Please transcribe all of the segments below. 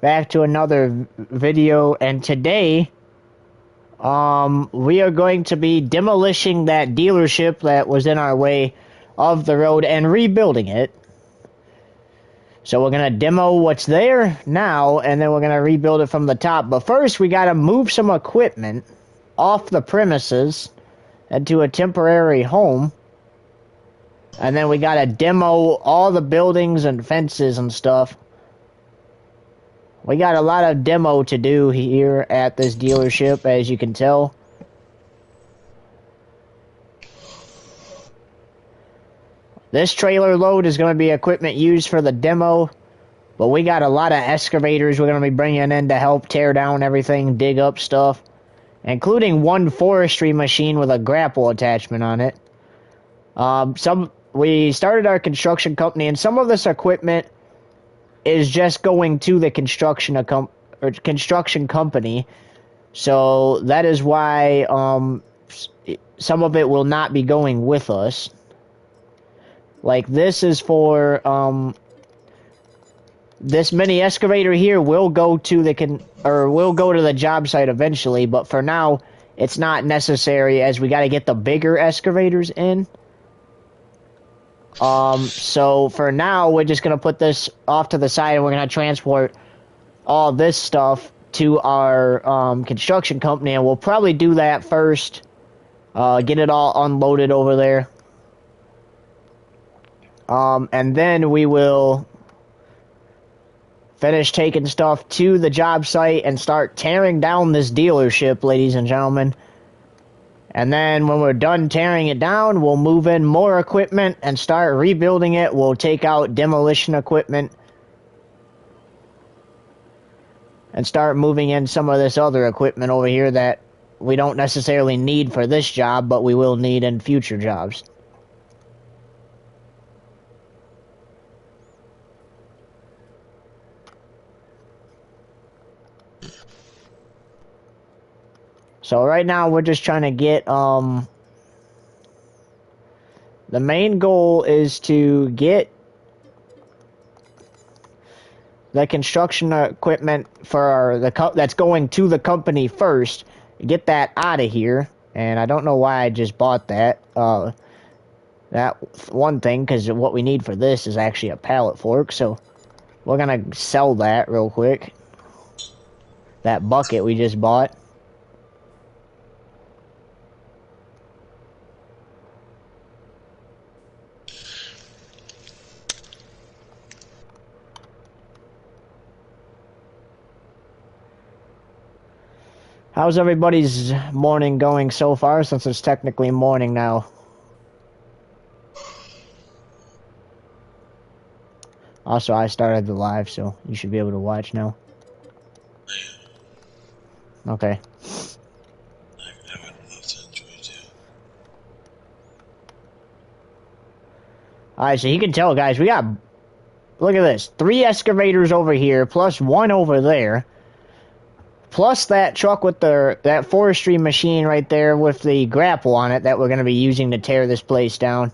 back to another video, and today we are going to be demolishing that dealership that was in our way of the road and rebuilding it. So we're gonna demo what's there now, and then we're gonna rebuild it from the top. But first we gotta move some equipment off the premises into a temporary home. And then we gotta demo all the buildings and fences and stuff. We got a lot of demo to do here at this dealership, as you can tell. This trailer load is going to be equipment used for the demo, but we got a lot of excavators we're going to be bringing in to help tear down everything, dig up stuff, including one forestry machine with a grapple attachment on it. We started our construction company, and some of this equipment is just going to the construction company, so that is why some of it will not be going with us. Like this is for this mini excavator here will go to the job site eventually, but for now it's not necessary, as we got to get the bigger excavators in. So for now, we're just going to put this off to the side, and we're going to transport all this stuff to our construction company, and we'll probably do that first, get it all unloaded over there. And then we will finish taking stuff to the job site and start tearing down this dealership, ladies and gentlemen. And then when we're done tearing it down, we'll move in more equipment and start rebuilding it. We'll take out demolition equipment and start moving in some of this other equipment over here that we don't necessarily need for this job, but we will need in future jobs. So right now we're just trying to get, the main goal is to get the construction equipment for that's going to the company first, get that out of here. And I don't know why I just bought that, that one thing, because what we need for this is actually a pallet fork, so we're gonna sell that real quick. That bucket we just bought. How's everybody's morning going so far, since it's technically morning now? Also, I started the live, so you should be able to watch now. Okay. I would love to enjoy it too. Alright, so you can tell, guys, we got, look at this, 3 excavators over here, plus 1 over there. Plus that truck with that forestry machine right there with the grapple on it that we're going to be using to tear this place down.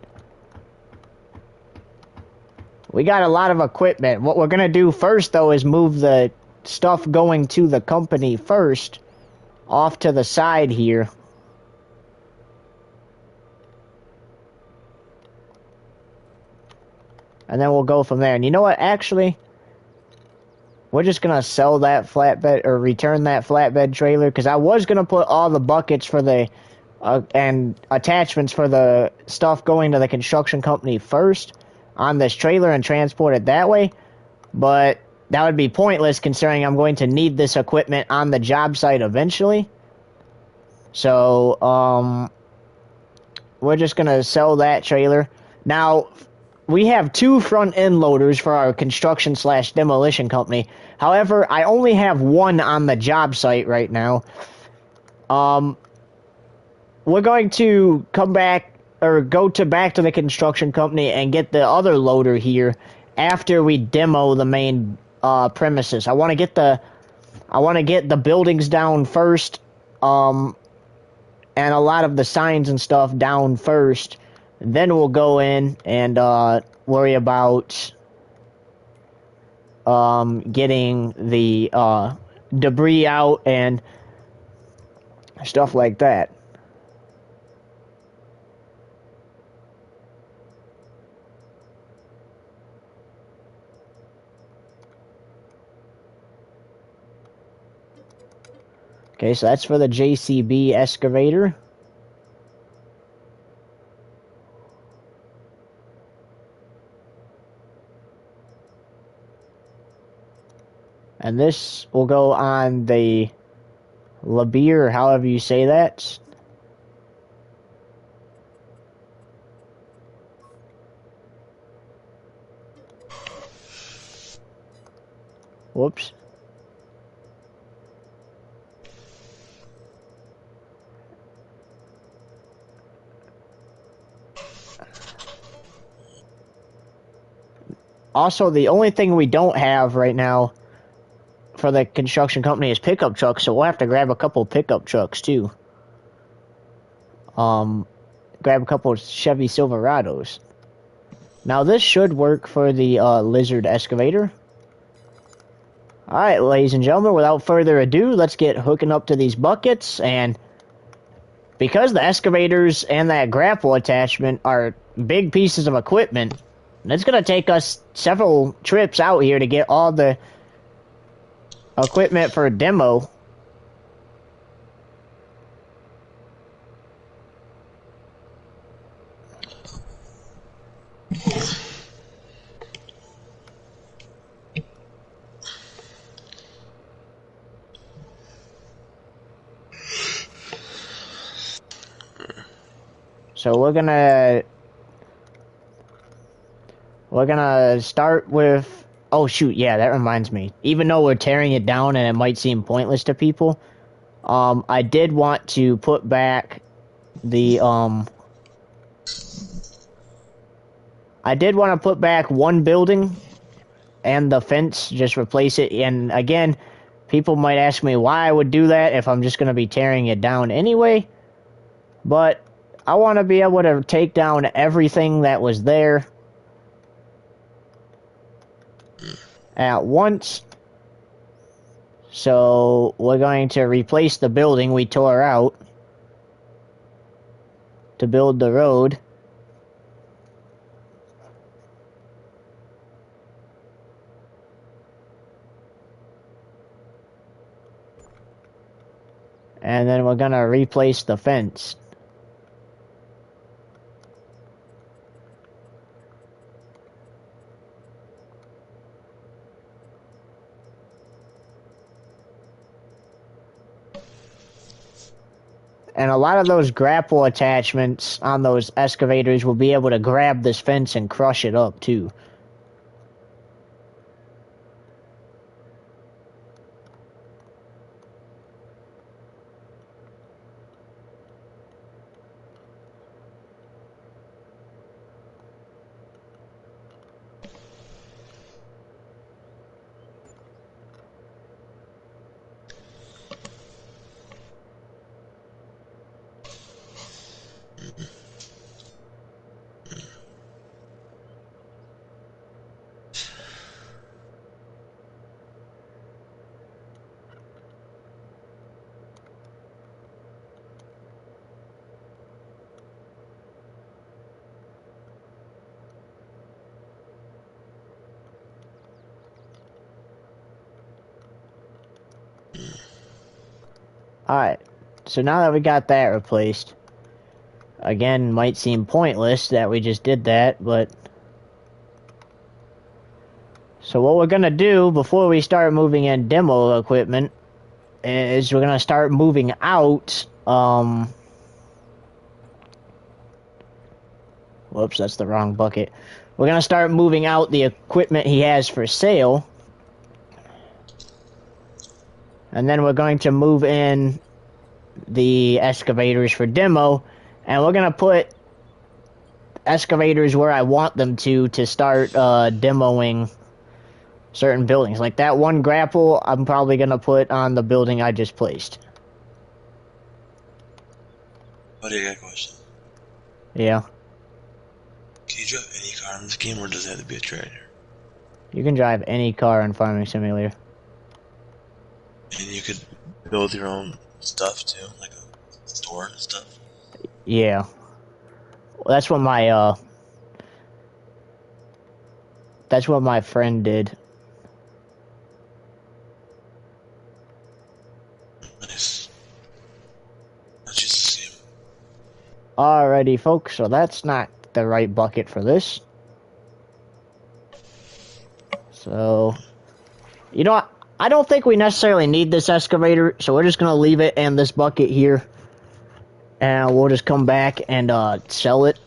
We got a lot of equipment. What we're going to do first, though, is move the stuff going to the company first off to the side here. And then we'll go from there. And you know what? Actually, we're just going to sell that flatbed, or return that flatbed trailer, because I was going to put all the buckets for the, and attachments for the stuff going to the construction company first on this trailer and transport it that way. But that would be pointless, considering I'm going to need this equipment on the job site eventually. So, we're just going to sell that trailer. Now, we have 2 front end loaders for our construction / demolition company. However, I only have 1 on the job site right now. We're going to come back, or go back to the construction company and get the other loader here after we demo the main premises. I want to get the buildings down first, and a lot of the signs and stuff down first. Then we'll go in and worry about getting the debris out and stuff like that. Okay, so that's for the JCB excavator. And this will go on the Labier, or however you say that. Whoops. Also, the only thing we don't have right now for the construction company is pickup trucks, so we'll have to grab a couple pickup trucks too. Grab a couple Chevy Silverados. Now this should work for the Lizard excavator. Alright, ladies and gentlemen, without further ado, let's get hooking up to these buckets. And because the excavators and that grapple attachment are big pieces of equipment, it's going to take us several trips out here to get all the equipment for demo. So we're gonna start with, oh shoot, yeah, that reminds me. Even though we're tearing it down and it might seem pointless to people, I did want to put back the I did want to put back one building and the fence, just replace it. And again, people might ask me why I would do that if I'm just going to be tearing it down anyway. But I want to be able to take down everything that was there at once. So we're going to replace the building we tore out to build the road. And then we're going to replace the fence. And a lot of those grapple attachments on those excavators will be able to grab this fence and crush it up too. Alright, so now that we got that replaced, again, might seem pointless that we just did that, but... So what we're going to do before we start moving in demo equipment is we're going to start moving out, whoops, that's the wrong bucket. We're going to start moving out the equipment he has for sale. And then we're going to move in the excavators for demo. And we're going to put excavators where I want them to start demoing certain buildings. Like that one grapple, I'm probably going to put on the building I just placed. Buddy, I got a question. Yeah. Can you drive any car in this game, or does it have to be a tractor? You can drive any car in Farming Simulator. And you could build your own stuff too, like a store and stuff. Yeah. Well, that's what my friend did. Nice. Nice to see him. Alrighty, folks, so that's not the right bucket for this. So, you know what? I don't think we necessarily need this excavator, so we're just going to leave it in this bucket here. And we'll just come back and sell it.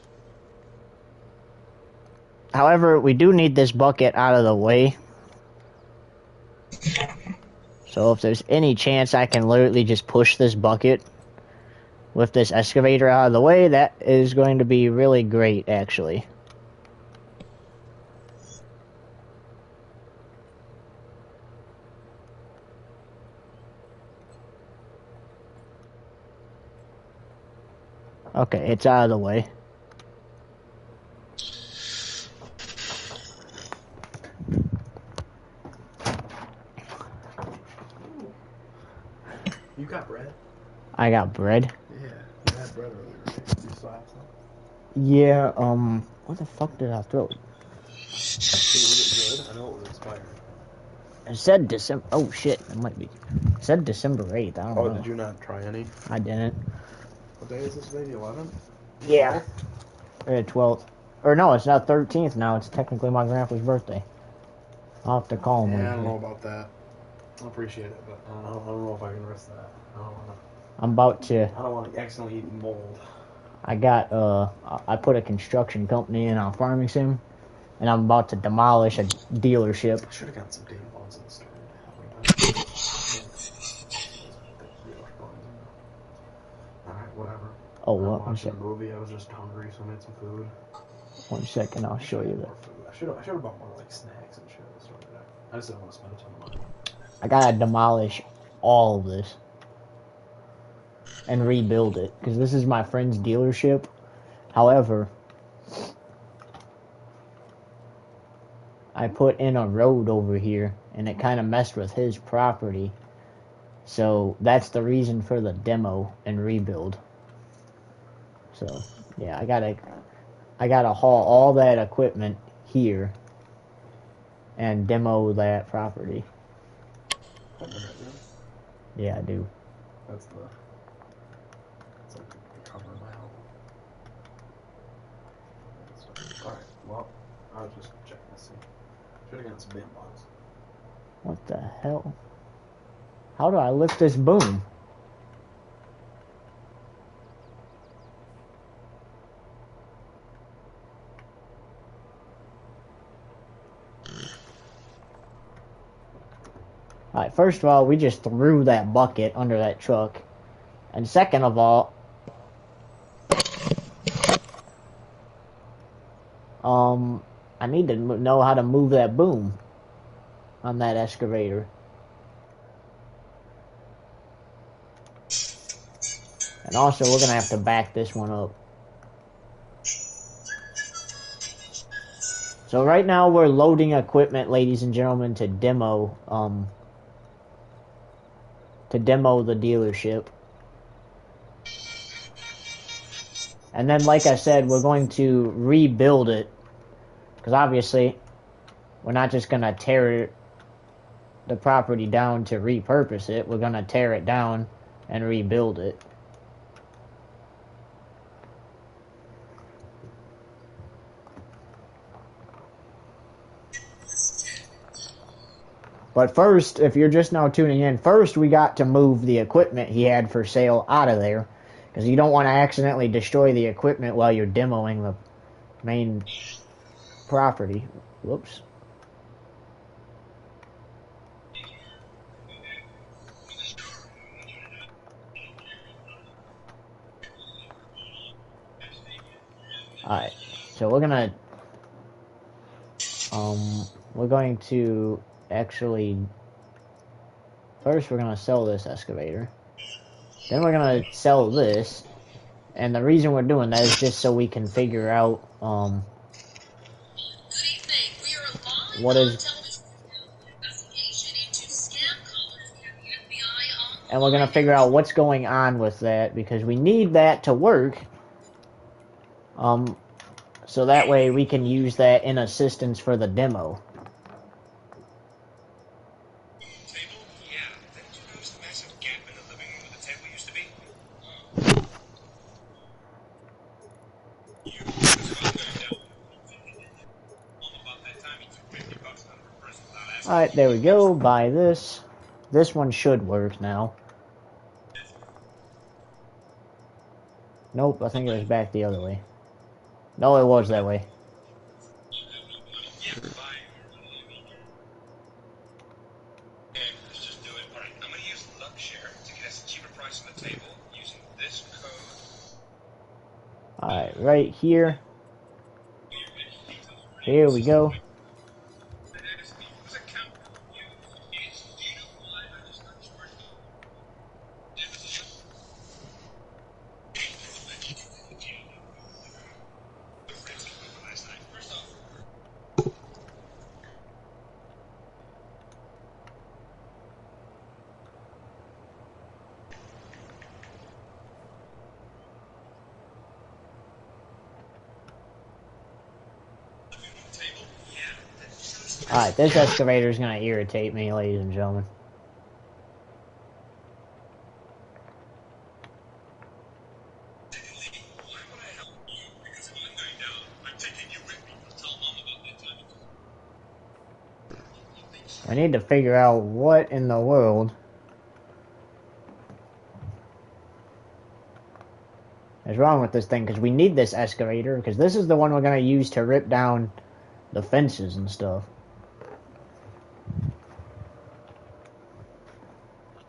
However, we do need this bucket out of the way. So if there's any chance I can literally just push this bucket with this excavator out of the way, that is going to be really great, actually. Okay, it's out of the way. You got bread? I got bread. Yeah, you had bread earlier. Right? You still have some? Yeah, what the fuck did I throw? Was it good? I know it was expired. It said December. Oh shit, it might be. It said December 8th. I don't know. Oh, did you not try any? I didn't. What day is this today? The 11th? Yeah. Or the 12th. Or no, it's not 13th now. It's technically my grandpa's birthday. I'll have to call him. Yeah, I don't know about that. I appreciate it, but I don't know if I can risk that. I don't want to. I'm about to. I don't want to accidentally eat mold. I got I put a construction company in on Farming Sim, and I'm about to demolish a dealership. I should have got some damn buns in the store. Alright, whatever. Oh, I'm what? watching a movie. I was just hungry, so I made some food. 1 second, I'll show you that. I should have bought more like snacks and shit. I just didn't want to spend a ton of money. I gotta demolish all of this and rebuild it because this is my friend's dealership. However, I put in a road over here and it kind of messed with his property. So that's the reason for the demo and rebuild. So yeah, I gotta haul all that equipment here and demo that property. Yeah, I do. That's like the cover of my album. Alright, well, I was just checking to see. Should have gotten some damn buns. What the hell? How do I lift this boom? Alright, first of all, we just threw that bucket under that truck. And second of all, I need to know how to move that boom on that excavator. And also, we're gonna have to back this one up. So right now, we're loading equipment, ladies and gentlemen, to demo the dealership. And then, like I said, we're going to rebuild it. Because obviously, we're not just going to tear the property down to repurpose it. We're going to tear it down and rebuild it. But first, if you're just now tuning in, first we got to move the equipment he had for sale out of there. Because you don't want to accidentally destroy the equipment while you're demoing the main property. Whoops. Alright, so we're going to actually, first we're going to sell this excavator. Then we're going to sell this. And the reason we're doing that is just so we can figure out, Good evening. We are what is... And we're going to figure out what's going on with that, because we need that to work. So that way we can use that in assistance for the demo. Alright, there we go. Buy this. This one should work now. Nope, I think it was back the other way. No, it was that way. Alright, right here. Here we go. Alright, this excavator is going to irritate me, ladies and gentlemen. I need to figure out what in the world is wrong with this thing, because we need this excavator, because this is the one we're going to use to rip down the fences and stuff.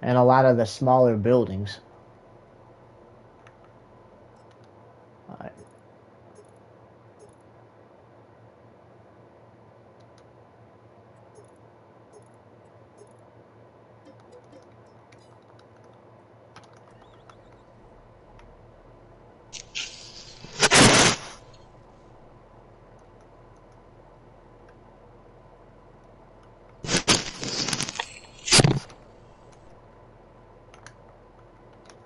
And a lot of the smaller buildings. Alright.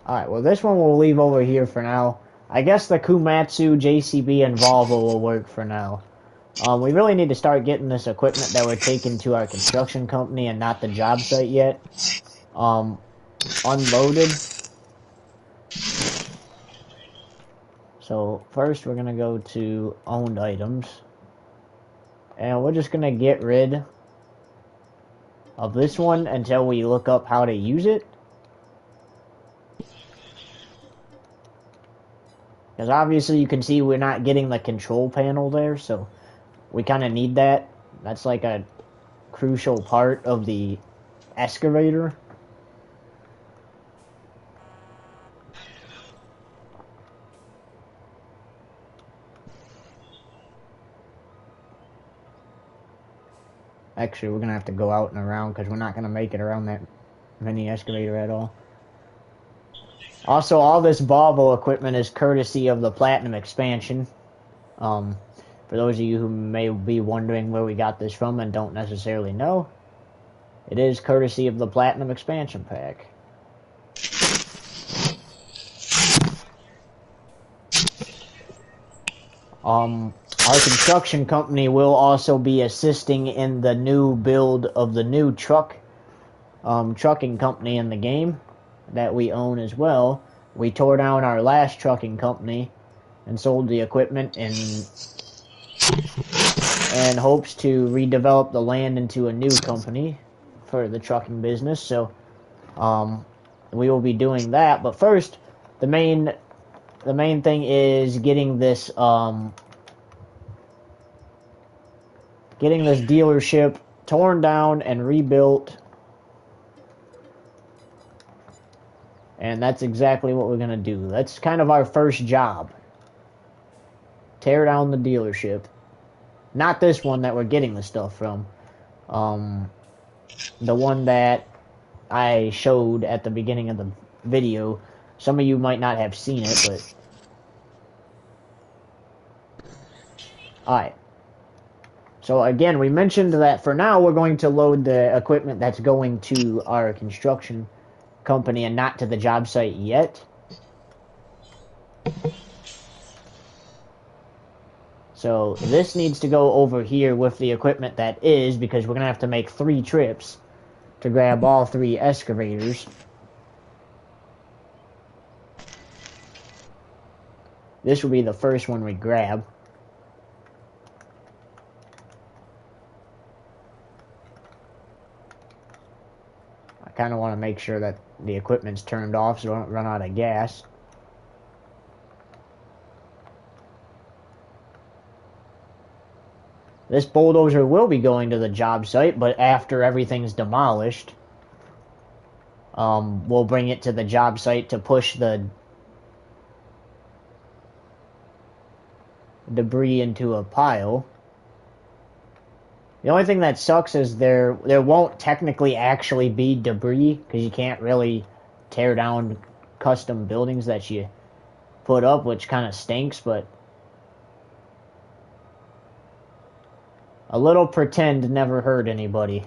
Alright, well this one we'll leave over here for now. I guess the Komatsu, JCB, and Volvo will work for now. We really need to start getting this equipment that we're taking to our construction company and not the job site yet. Unloaded. So first we're going to go to owned items. And we're just going to get rid of this one until we look up how to use it. Because obviously you can see we're not getting the control panel there, so we kind of need that. That's like a crucial part of the excavator. Actually, we're going to have to go out and around because we're not going to make it around that mini excavator at all. Also, all this Volvo equipment is courtesy of the Platinum expansion. For those of you who may be wondering where we got this from and don't necessarily know, it is courtesy of the Platinum expansion pack. Our construction company will also be assisting in the new build of the new trucking company in the game that we own as well. We tore down our last trucking company and sold the equipment in hopes to redevelop the land into a new company for the trucking business. So we will be doing that. But first, the main thing is getting this dealership torn down and rebuilt. And that's exactly what we're going to do. That's kind of our first job. Tear down the dealership. Not this one that we're getting the stuff from. The one that I showed at the beginning of the video. Some of you might not have seen it, but... Alright. So again, we mentioned that for now we're going to load the equipment that's going to our construction company and not to the job site yet. So this needs to go over here with the equipment that is, because we're going to have to make 3 trips to grab all 3 excavators. This will be the first one we grab. I kind of want to make sure that the equipment's turned off so I don't run out of gas. This bulldozer will be going to the job site, but after everything's demolished, we'll bring it to the job site to push the debris into a pile. The only thing that sucks is there won't technically actually be debris, because you can't really tear down custom buildings that you put up, which kind of stinks, but a little pretend never hurt anybody.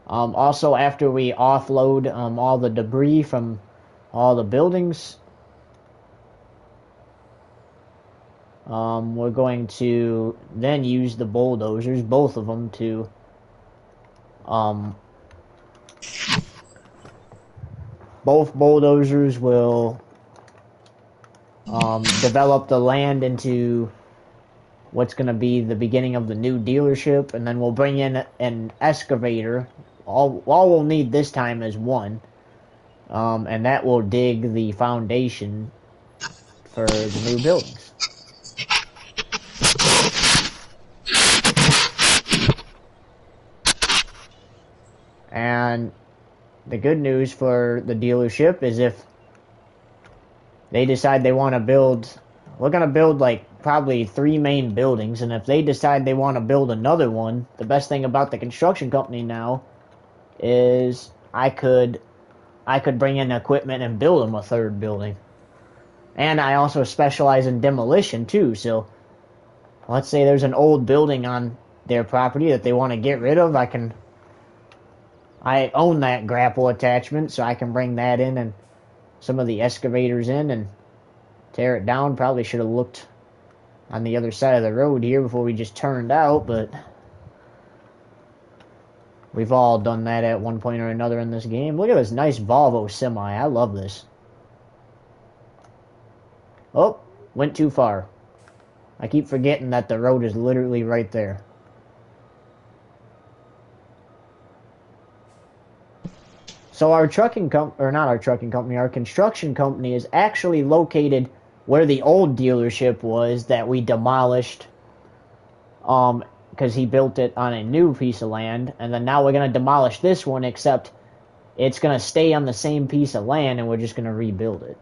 Also, after we offload all the debris from all the buildings, we're going to then use the bulldozers, both of them, to both bulldozers will develop the land into what's going to be the beginning of the new dealership, and then we'll bring in an excavator. All we'll need this time is one, and that will dig the foundation for the new buildings. And the good news for the dealership is if they decide they want to build, we're going to build like probably 3 main buildings, and if they decide they want to build another one, the best thing about the construction company now is I could bring in equipment and build them a 3rd building. And I also specialize in demolition too, so let's say there's an old building on their property that they want to get rid of, I own that grapple attachment, so I can bring that in and some of the excavators in and tear it down. Probably should have looked on the other side of the road here before we just turned out, but we've all done that at one point or another in this game. Look at this nice Volvo semi. I love this. Oh, went too far. I keep forgetting that the road is literally right there. So our trucking company, or not our trucking company, our construction company is actually located where the old dealership was that we demolished, because he built it on a new piece of land, and then now we're going to demolish this one, except it's going to stay on the same piece of land, and we're just going to rebuild it.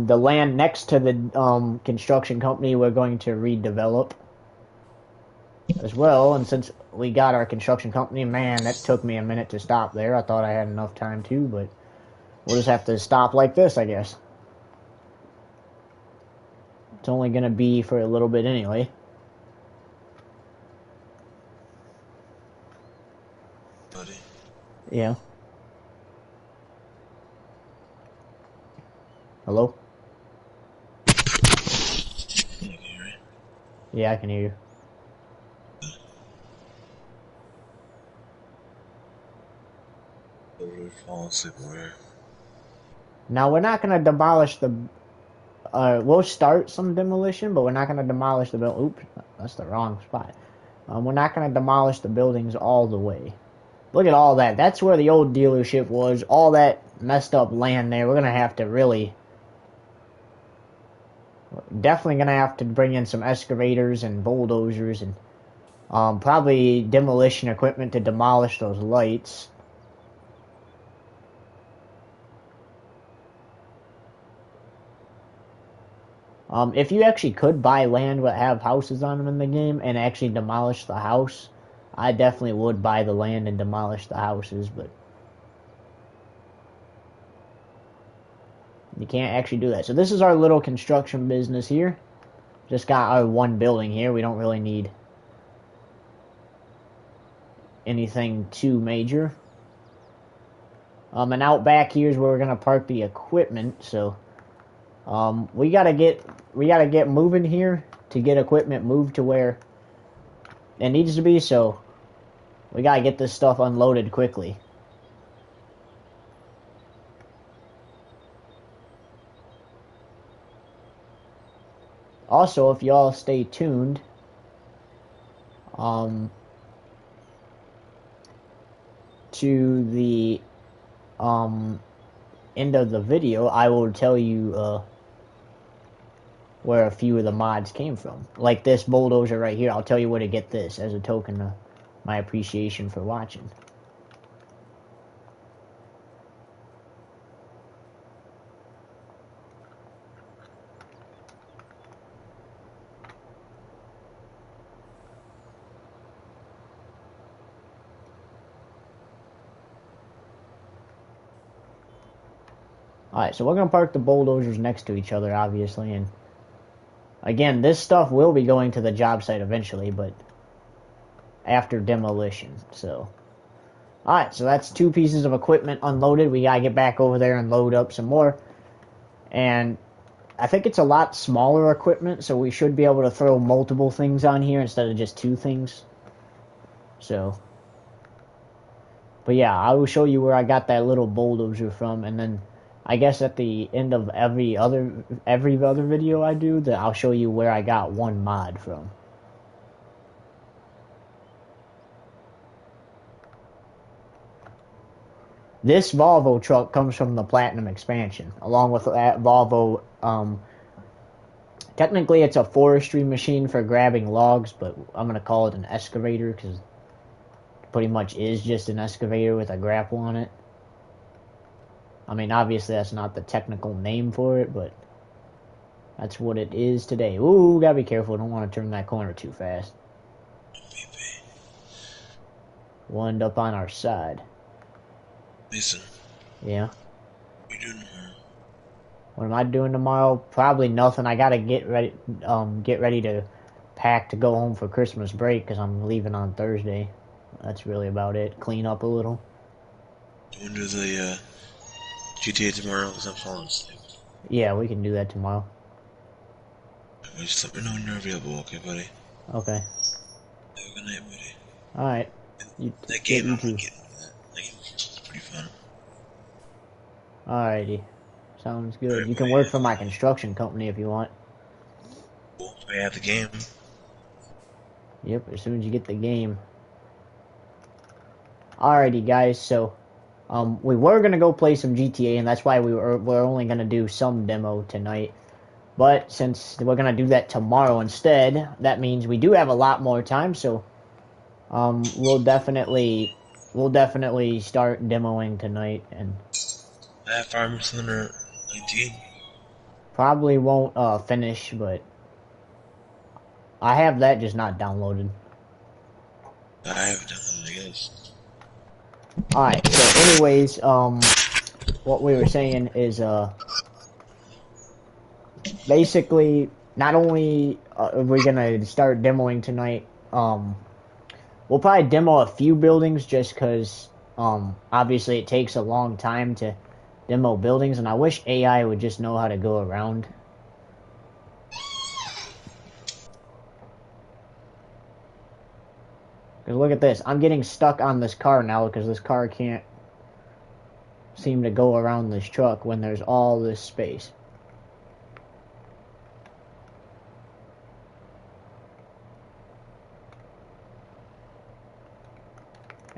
The land next to the construction company we're going to redevelop as well, and since we got our construction company, man, that took me a minute to stop there. I thought I had enough time to, but we'll just have to stop like this, I guess. It's only going to be for a little bit anyway. Buddy. Yeah. Hello? Can you hear me? Yeah, I can hear you. Fall asleep where? Now, we're not going to demolish the... we'll start some demolition, but we're not going to demolish the building. Oops, that's the wrong spot. We're not going to demolish the buildings all the way. Look at all that. That's where the old dealership was. All that messed up land there. We're going to have to really... Definitely going to have to bring in some excavators and bulldozers and probably demolition equipment to demolish those lights. If you actually could buy land that have houses on them in the game and actually demolish the house, I definitely would buy the land and demolish the houses, but you can't actually do that. So this is our little construction business here. Just got our one building here. We don't really need anything too major. And out back here is where we're gonna park the equipment. So we gotta get moving here to get equipment moved to where it needs to be. So we gotta get this stuff unloaded quickly. Also, if y'all stay tuned, to the end of the video, I will tell you where a few of the mods came from. Like this bulldozer right here, I'll tell you where to get this as a token of my appreciation for watching. Alright, so we're going to park the bulldozers next to each other, obviously, and again, this stuff will be going to the job site eventually, but after demolition, so. Alright, so that's 2 pieces of equipment unloaded. We got to get back over there and load up some more, and I think it's a lot smaller equipment, so we should be able to throw multiple things on here instead of just 2 things, so. But yeah, I will show you where I got that little bulldozer from, and then I guess at the end of every other video I do, that I'll show you where I got one mod from. This Volvo truck comes from the Platinum expansion, along with that Volvo. Technically, it's a forestry machine for grabbing logs, but I'm gonna call it an excavator because it pretty much is just an excavator with a grapple on it. I mean, obviously that's not the technical name for it, but that's what it is today. Ooh, gotta be careful. Don't want to turn that corner too fast. We'll end up on our side. Listen. Yeah? What are you doing tomorrow? What am I doing tomorrow? Probably nothing. I gotta get ready to pack to go home for Christmas break because I'm leaving on Thursday. That's really about it. Clean up a little. You want to do the GTA tomorrow because I'm falling asleep? Yeah, we can do that tomorrow. Just let me know when you're available, okay, buddy? Okay. Have a good night, buddy. Alright. That game, I'm getting that. That game's pretty fun. Alrighty. Sounds good. Alright, You can work for my construction company if you want. Cool. I have the game. Yep, as soon as you get the game. Alrighty, guys, so we were going to go play some GTA, and that's why we're only going to do some demo tonight. But since we're going to do that tomorrow instead, that means we do have a lot more time, so we'll definitely start demoing tonight. And I have Farm Simulator 19. probably won't finish, but I have that, just not downloaded. I have it downloaded, I guess. Alright, so anyways, what we were saying is, basically, not only are we gonna start demoing tonight, we'll probably demo a few buildings just because, obviously it takes a long time to demo buildings, and I wish AI would just know how to go around. Because look at this, I'm getting stuck on this car now because this car can't seem to go around this truck when there's all this space.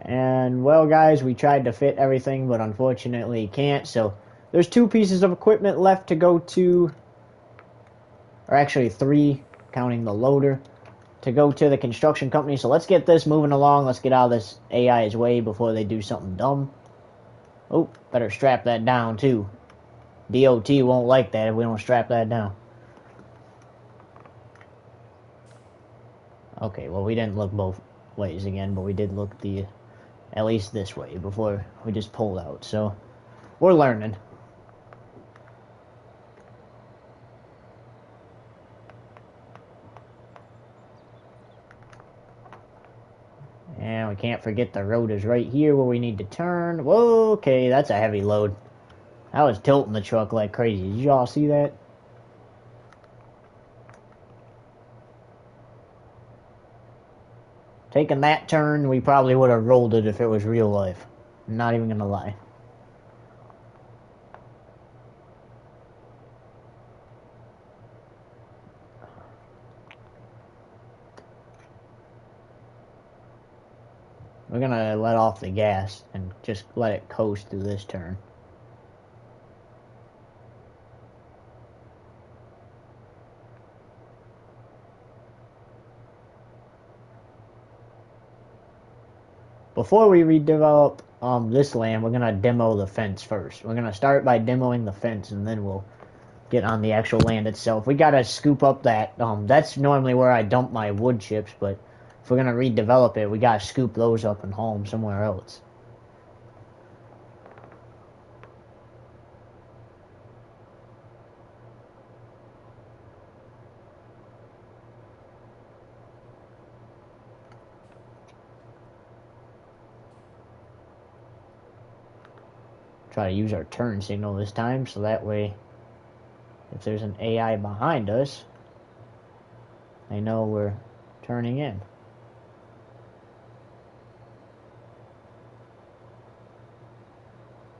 And, well, guys, we tried to fit everything, but unfortunately can't. So, there's 2 pieces of equipment left to go to, or actually 3, counting the loader, to go to the construction company. So, let's get this moving along. Let's get out of this AI's way before they do something dumb. Oh, better strap that down, too. DOT won't like that if we don't strap that down. Okay, well, we didn't look both ways again, but we did look at least this way before we just pulled out, so we're learning. And we can't forget the road is right here where we need to turn. Whoa, okay, that's a heavy load. I was tilting the truck like crazy. Did y'all see that? Taking that turn, we probably would have rolled it if it was real life. I'm not even gonna lie. We're gonna let off the gas and just let it coast through this turn. Before we redevelop this land, we're gonna demo the fence first. We're gonna start by demoing the fence, and then we'll get on the actual land itself. We gotta scoop up that. That's normally where I dump my wood chips, but if we're gonna redevelop it, we gotta scoop those up and haul them somewhere else. Try to use our turn signal this time, so that way, if there's an AI behind us, they know we're turning in.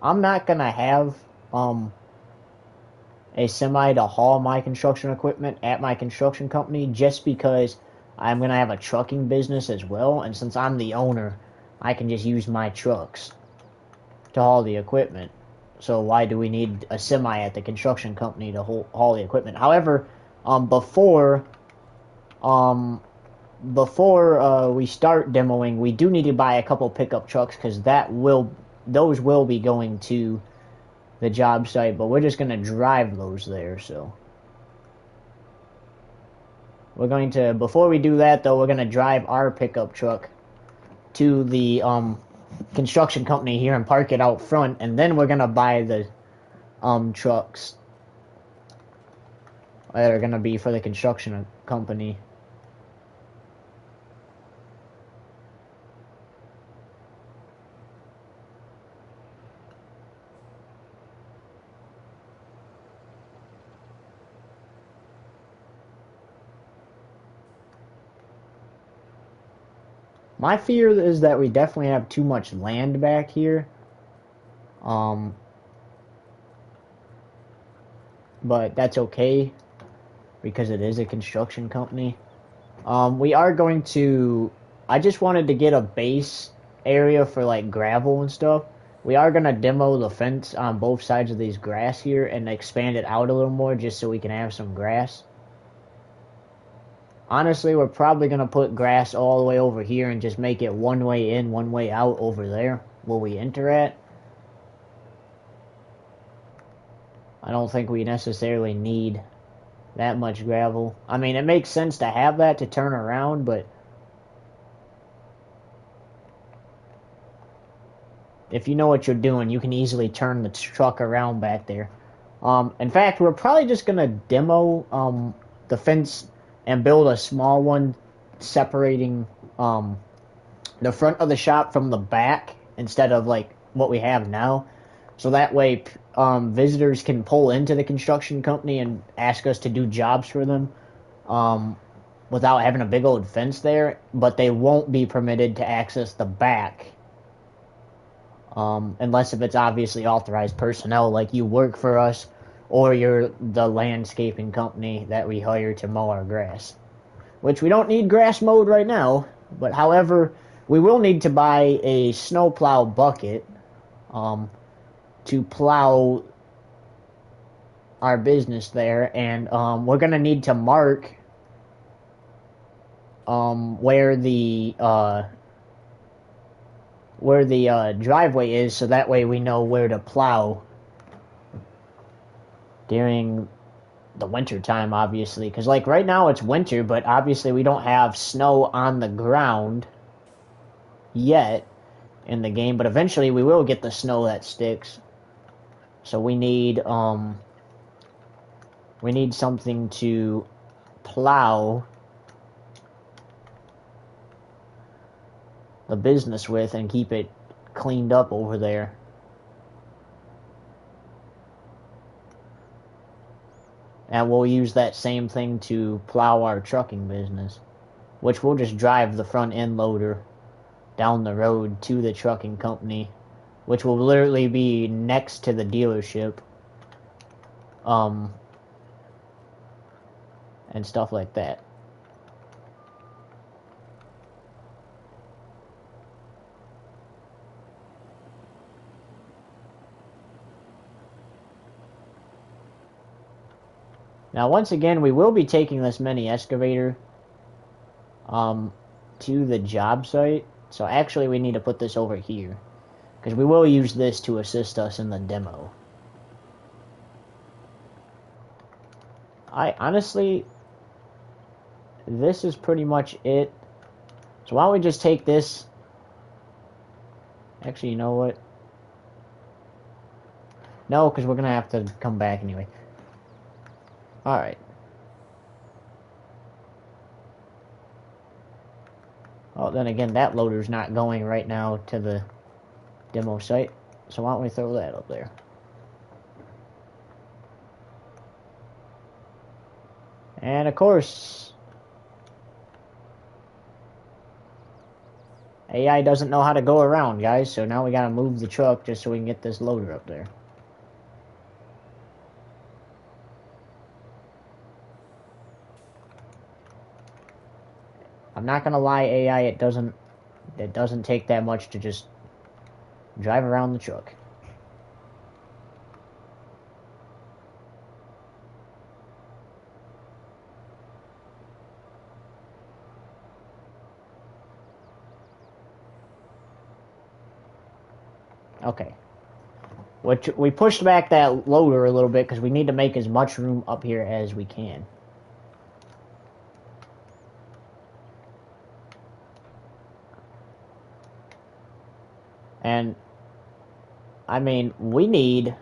I'm not gonna have a semi to haul my construction equipment at my construction company, just because I'm gonna have a trucking business as well, and since I'm the owner, I can just use my trucks to haul the equipment. So why do we need a semi at the construction company to haul the equipment? However, before we start demoing, we do need to buy a couple pickup trucks, because those will be going to the job site, but we're just going to drive those there. So we're going to, before we do that though, we're going to drive our pickup truck to the construction company here and park it out front, and then we're going to buy the trucks that are going to be for the construction company. My fear is that we definitely have too much land back here. But that's okay, because it is a construction company. We are going to... I just wanted to get a base area for like gravel and stuff. We are going to demo the fence on both sides of these grass here and expand it out a little more, just so we can have some grass. Honestly, we're probably going to put grass all the way over here and just make it one way in, one way out over there where we enter at. I don't think we necessarily need that much gravel. I mean, it makes sense to have that to turn around, but if you know what you're doing, you can easily turn the truck around back there. In fact, we're probably just going to demo the fence and build a small one separating the front of the shop from the back, instead of like what we have now. So that way visitors can pull into the construction company and ask us to do jobs for them without having a big old fence there, but they won't be permitted to access the back unless if it's obviously authorized personnel, like you work for us, or you're the landscaping company that we hire to mow our grass. Which we don't need grass mowed right now, but however, we will need to buy a snowplow bucket to plow our business there, and we're going to need to mark where the driveway is, so that way we know where to plow during the winter time, obviously, because like right now it's winter, but obviously we don't have snow on the ground yet in the game, but eventually we will get the snow that sticks. So we need something to plow the business with and keep it cleaned up over there. And we'll use that same thing to plow our trucking business, which we'll just drive the front end loader down the road to the trucking company, which will literally be next to the dealership, and stuff like that. Now, once again, we will be taking this mini excavator to the job site. So actually, we need to put this over here, because we will use this to assist us in the demo. Honestly, this is pretty much it. So why don't we just take this? Actually, you know what? No, because we're going to have to come back anyway. Alright. Oh, then again, that loader's not going right now to the demo site. So why don't we throw that up there? And of course, AI doesn't know how to go around, guys. So now we gotta move the truck just so we can get this loader up there. I'm not gonna lie, AI, it doesn't take that much to just drive around the truck. Okay. Which we pushed back that loader a little bit because we need to make as much room up here as we can. And I mean, we need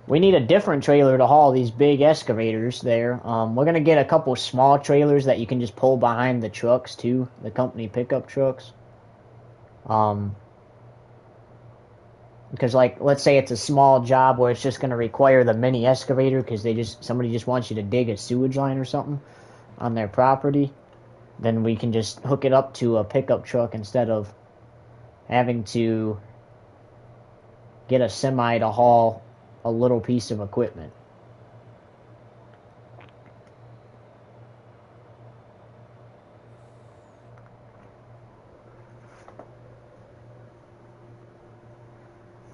a different trailer to haul these big excavators there. We're gonna get a couple small trailers that you can just pull behind the trucks too, the company pickup trucks. Because like, let's say it's a small job where it's just gonna require the mini excavator because somebody just wants you to dig a sewage line or something on their property. Then we can just hook it up to a pickup truck instead of having to get a semi to haul a little piece of equipment.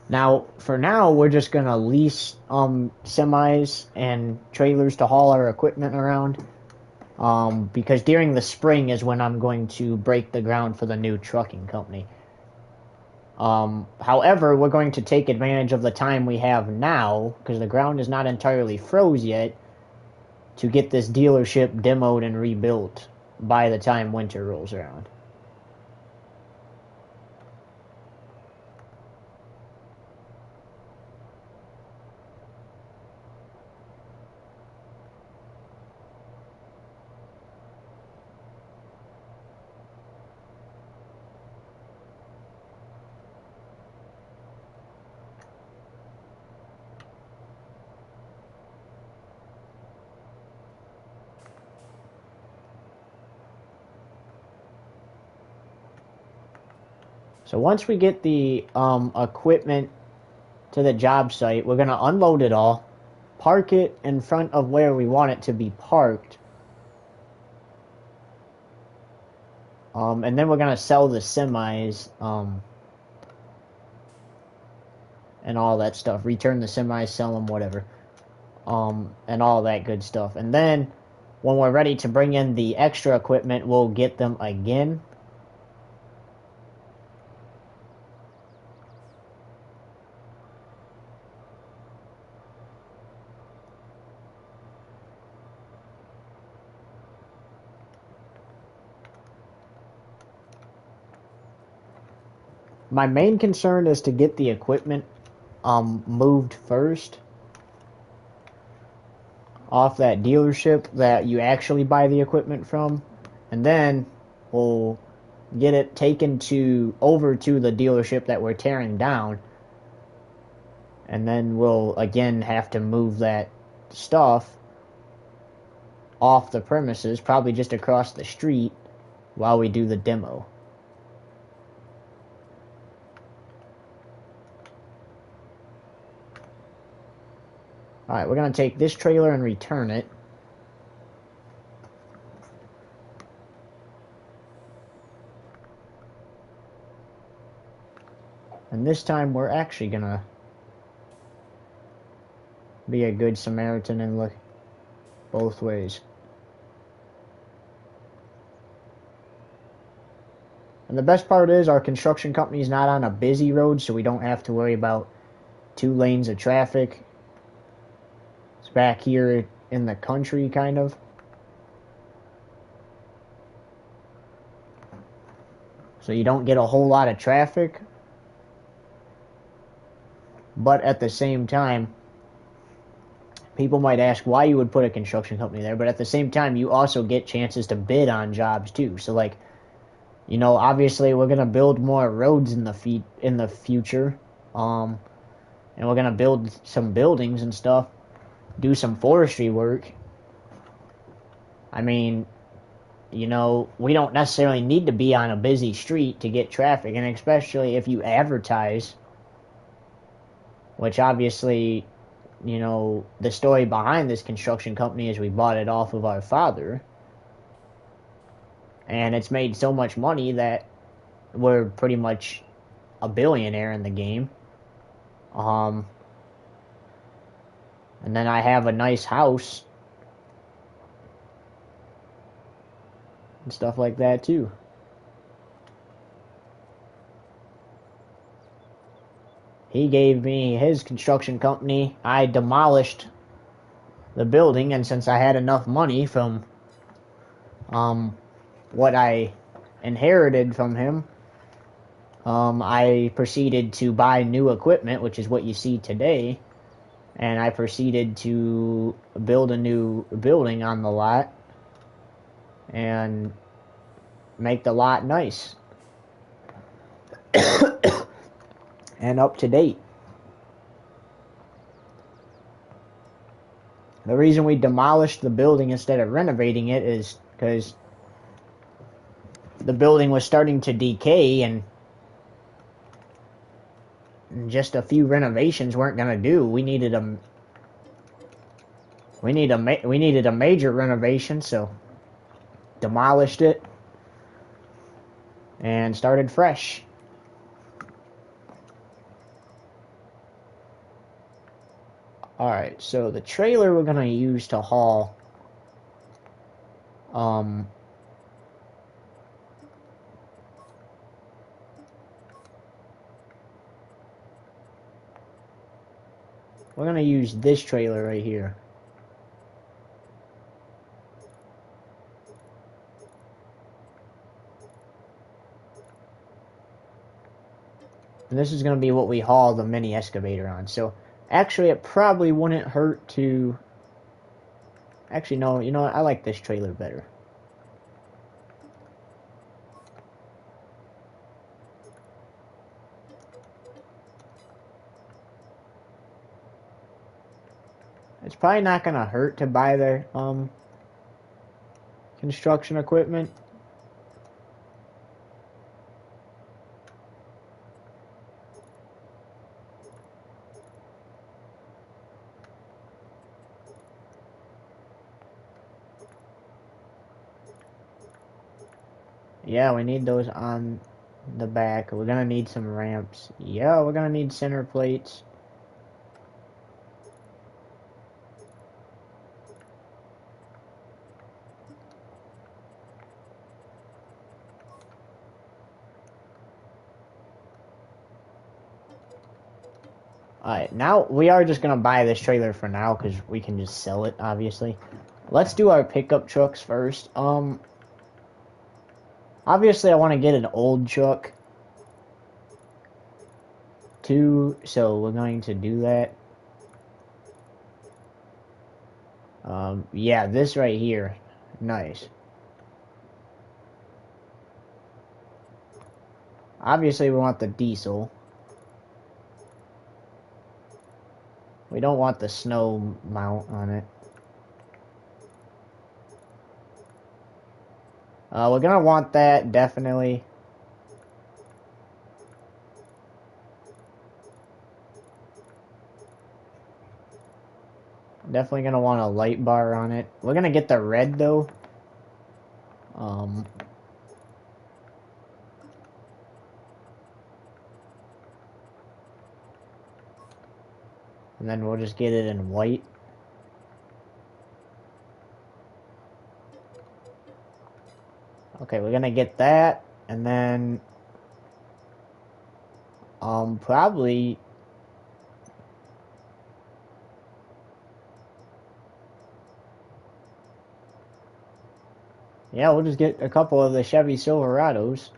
Now, for now, we're just gonna lease semis and trailers to haul our equipment around. Because during the spring is when I'm going to break the ground for the new trucking company. However, we're going to take advantage of the time we have now, because the ground is not entirely froze yet, to get this dealership demoed and rebuilt by the time winter rolls around. So once we get the equipment to the job site, we're going to unload it all, park it in front of where we want it to be parked, and then we're going to sell the semis and all that stuff. Return the semis, sell them, whatever, and all that good stuff. And then when we're ready to bring in the extra equipment, we'll get them again. My main concern is to get the equipment moved first off that dealership that you actually buy the equipment from, and then we'll get it taken over to the dealership that we're tearing down, and then we'll again have to move that stuff off the premises, probably just across the street, while we do the demo. Alright, we're going to take this trailer and return it. And this time we're actually going to be a good Samaritan and look both ways. And the best part is our construction company is not on a busy road, so we don't have to worry about 2 lanes of traffic. It's back here in the country, kind of. So you don't get a whole lot of traffic. But at the same time, people might ask why you would put a construction company there, but at the same time, you also get chances to bid on jobs too. So, like, you know, obviously we're gonna build more roads in the future, and we're gonna build some buildings and stuff, do some forestry work. I mean, you know, we don't necessarily need to be on a busy street to get traffic, and especially if you advertise, which obviously, you know, the story behind this construction company is we bought it off of our father, and it's made so much money that we're pretty much a billionaire in the game. And then I have a nice house and stuff like that too. He gave me his construction company. I demolished the building, and since I had enough money from what I inherited from him, I proceeded to buy new equipment, which is what you see today, and I proceeded to build a new building on the lot and make the lot nice and up to date. The reason we demolished the building instead of renovating it is because the building was starting to decay, and just a few renovations weren't going to do. We needed a major renovation, so demolished it and started fresh. Alright, so the trailer we're going to use to haul we're going to use this trailer right here. And this is going to be what we haul the mini excavator on. So actually, it probably wouldn't hurt to... Actually, no, you know what? I like this trailer better. It's probably not going to hurt to buy the construction equipment. Yeah, we need those on the back. We're gonna need some ramps. Yeah, we're gonna need center plates. Alright, now we are just gonna buy this trailer for now because we can just sell it, obviously. Let's do our pickup trucks first. Obviously I want to get an old truck 2, so we're going to do that. Yeah, this right here. Nice. Obviously, we want the diesel. We don't want the snow mount on it. We're gonna want that, definitely. Definitely gonna want a light bar on it. We're gonna get the red, though. And then we'll just get it in white. Okay, we're gonna get that, and then probably yeah, we'll just get a couple of the Chevy Silverados.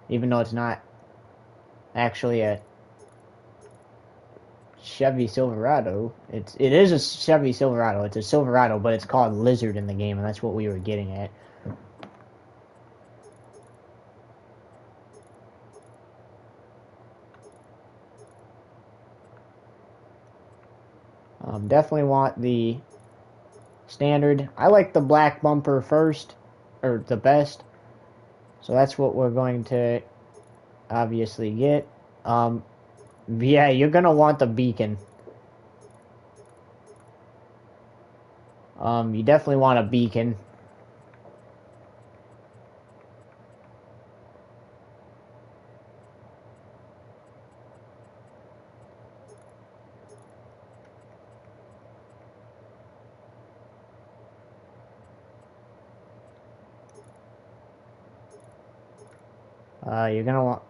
Even though it's not actually a Chevy Silverado. It is a Chevy Silverado. It's a Silverado, but it's called Lizard in the game, and that's what we were getting at. Definitely want the standard. I like the black bumper first, or the best. So that's what we're going to obviously get. Yeah, you're gonna want the beacon. You definitely want a beacon.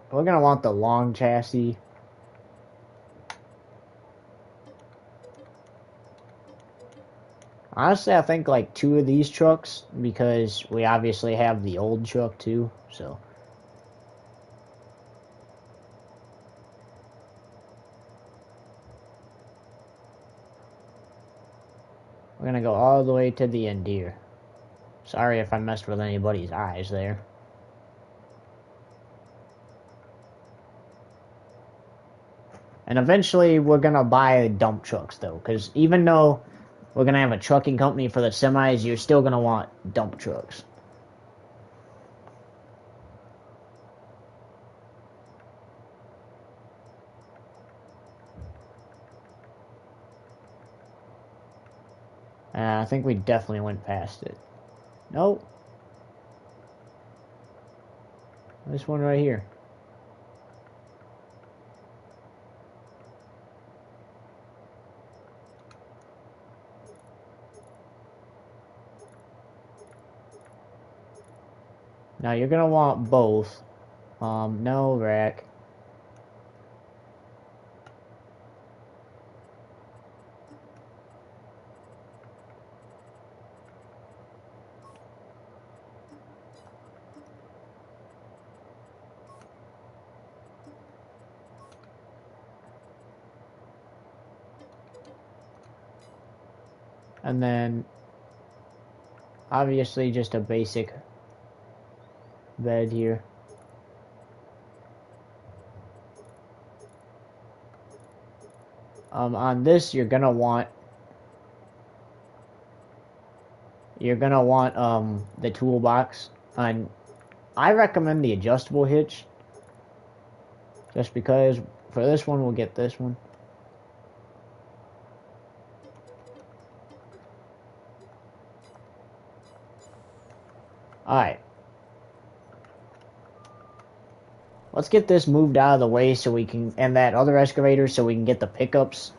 We're gonna want the long chassis. Honestly, I think like 2 of these trucks, because we obviously have the old truck too, so. We're gonna go all the way to the end here. Sorry if I messed with anybody's eyes there. And eventually we're gonna buy dump trucks though, because even though we're gonna have a trucking company for the semis, you're still gonna want dump trucks. I think we definitely went past it. Nope. This one right here. Now you're gonna want both. No rack. And then obviously just a basic bed here. On this you're gonna want the toolbox. And I recommend the adjustable hitch, just because for this one we'll get this one. Alright. Let's get this moved out of the way so we can, and that other excavator, so we can get the pickups.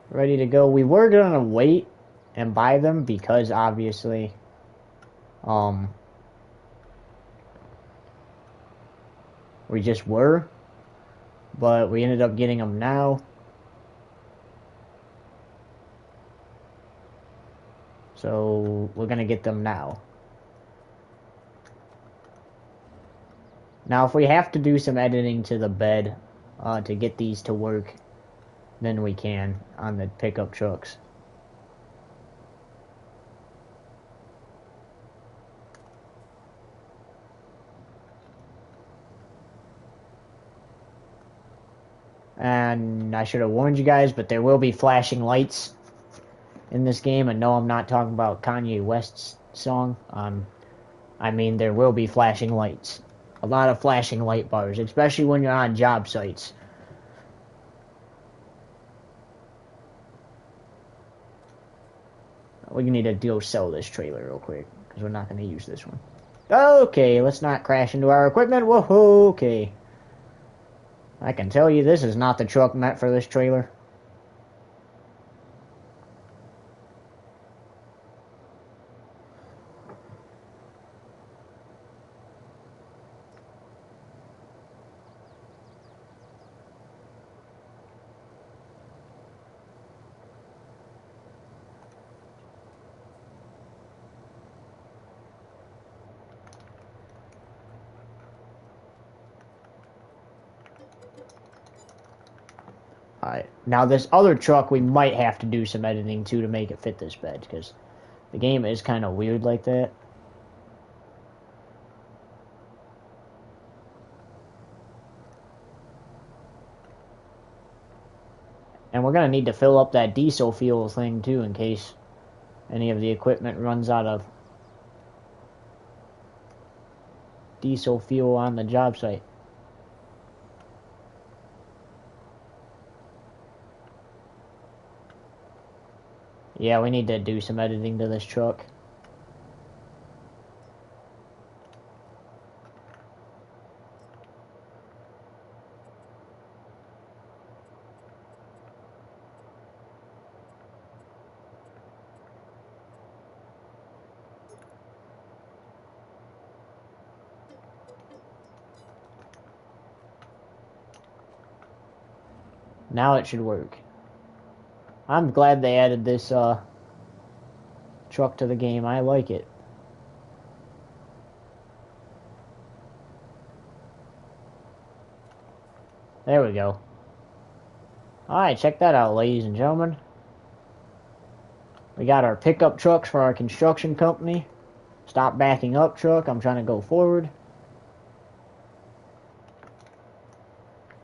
Ready to go. We were gonna wait and buy them because obviously we just were, but we ended up getting them now. So we're gonna get them now. Now if we have to do some editing to the bed to get these to work, then we can on the pickup trucks. And I should have warned you guys, but there will be flashing lights in this game. And no, I'm not talking about Kanye West's song. I mean, there will be flashing lights. A lot of flashing light bars, especially when you're on job sites. We need to go sell this trailer real quick, because we're not going to use this one. Okay, let's not crash into our equipment. Whoa, okay. I can tell you this is not the truck meant for this trailer. Alright, now this other truck we might have to do some editing to make it fit this bed, because the game is kind of weird like that. And we're going to need to fill up that diesel fuel thing too, in case any of the equipment runs out of diesel fuel on the job site. Yeah, we need to do some editing to this truck. Now it should work. I'm glad they added this truck to the game. I like it. There we go. Alright, check that out, ladies and gentlemen. We got our pickup trucks for our construction company. Stop backing up, truck. I'm trying to go forward.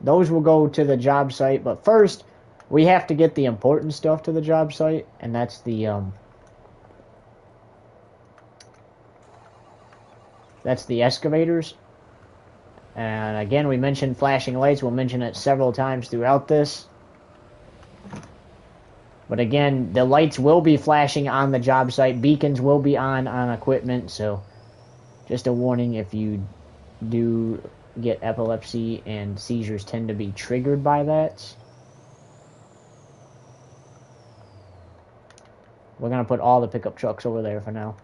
Those will go to the job site, but first we have to get the important stuff to the job site, and that's the excavators. And again, we mentioned flashing lights. We'll mention it several times throughout this. But again, the lights will be flashing on the job site. Beacons will be on equipment. So just a warning, if you do get epilepsy, and seizures tend to be triggered by that. We're going to put all the pickup trucks over there for now.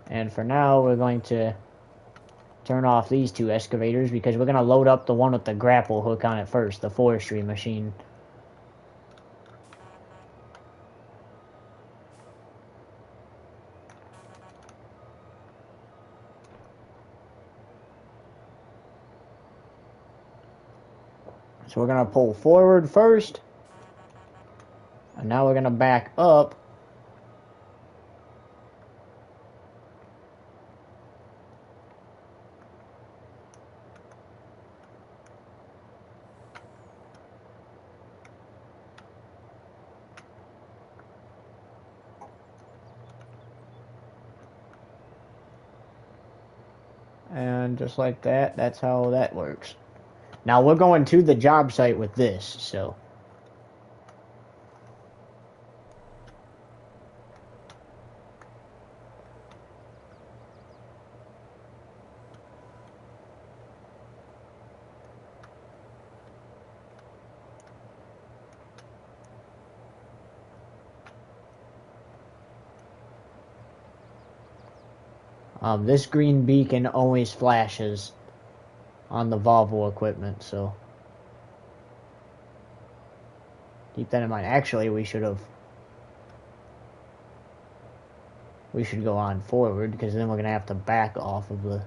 And for now, we're going to turn off these two excavators because we're going to load up the one with the grapple hook on it first, the forestry machine. So we're going to pull forward first. And now we're going to back up. And just like that, that's how that works. Now we're going to the job site with this, so. This green beacon always flashes on the Volvo equipment, so. Keep that in mind. Actually, we should go on forward, because then we're going to have to back off of the...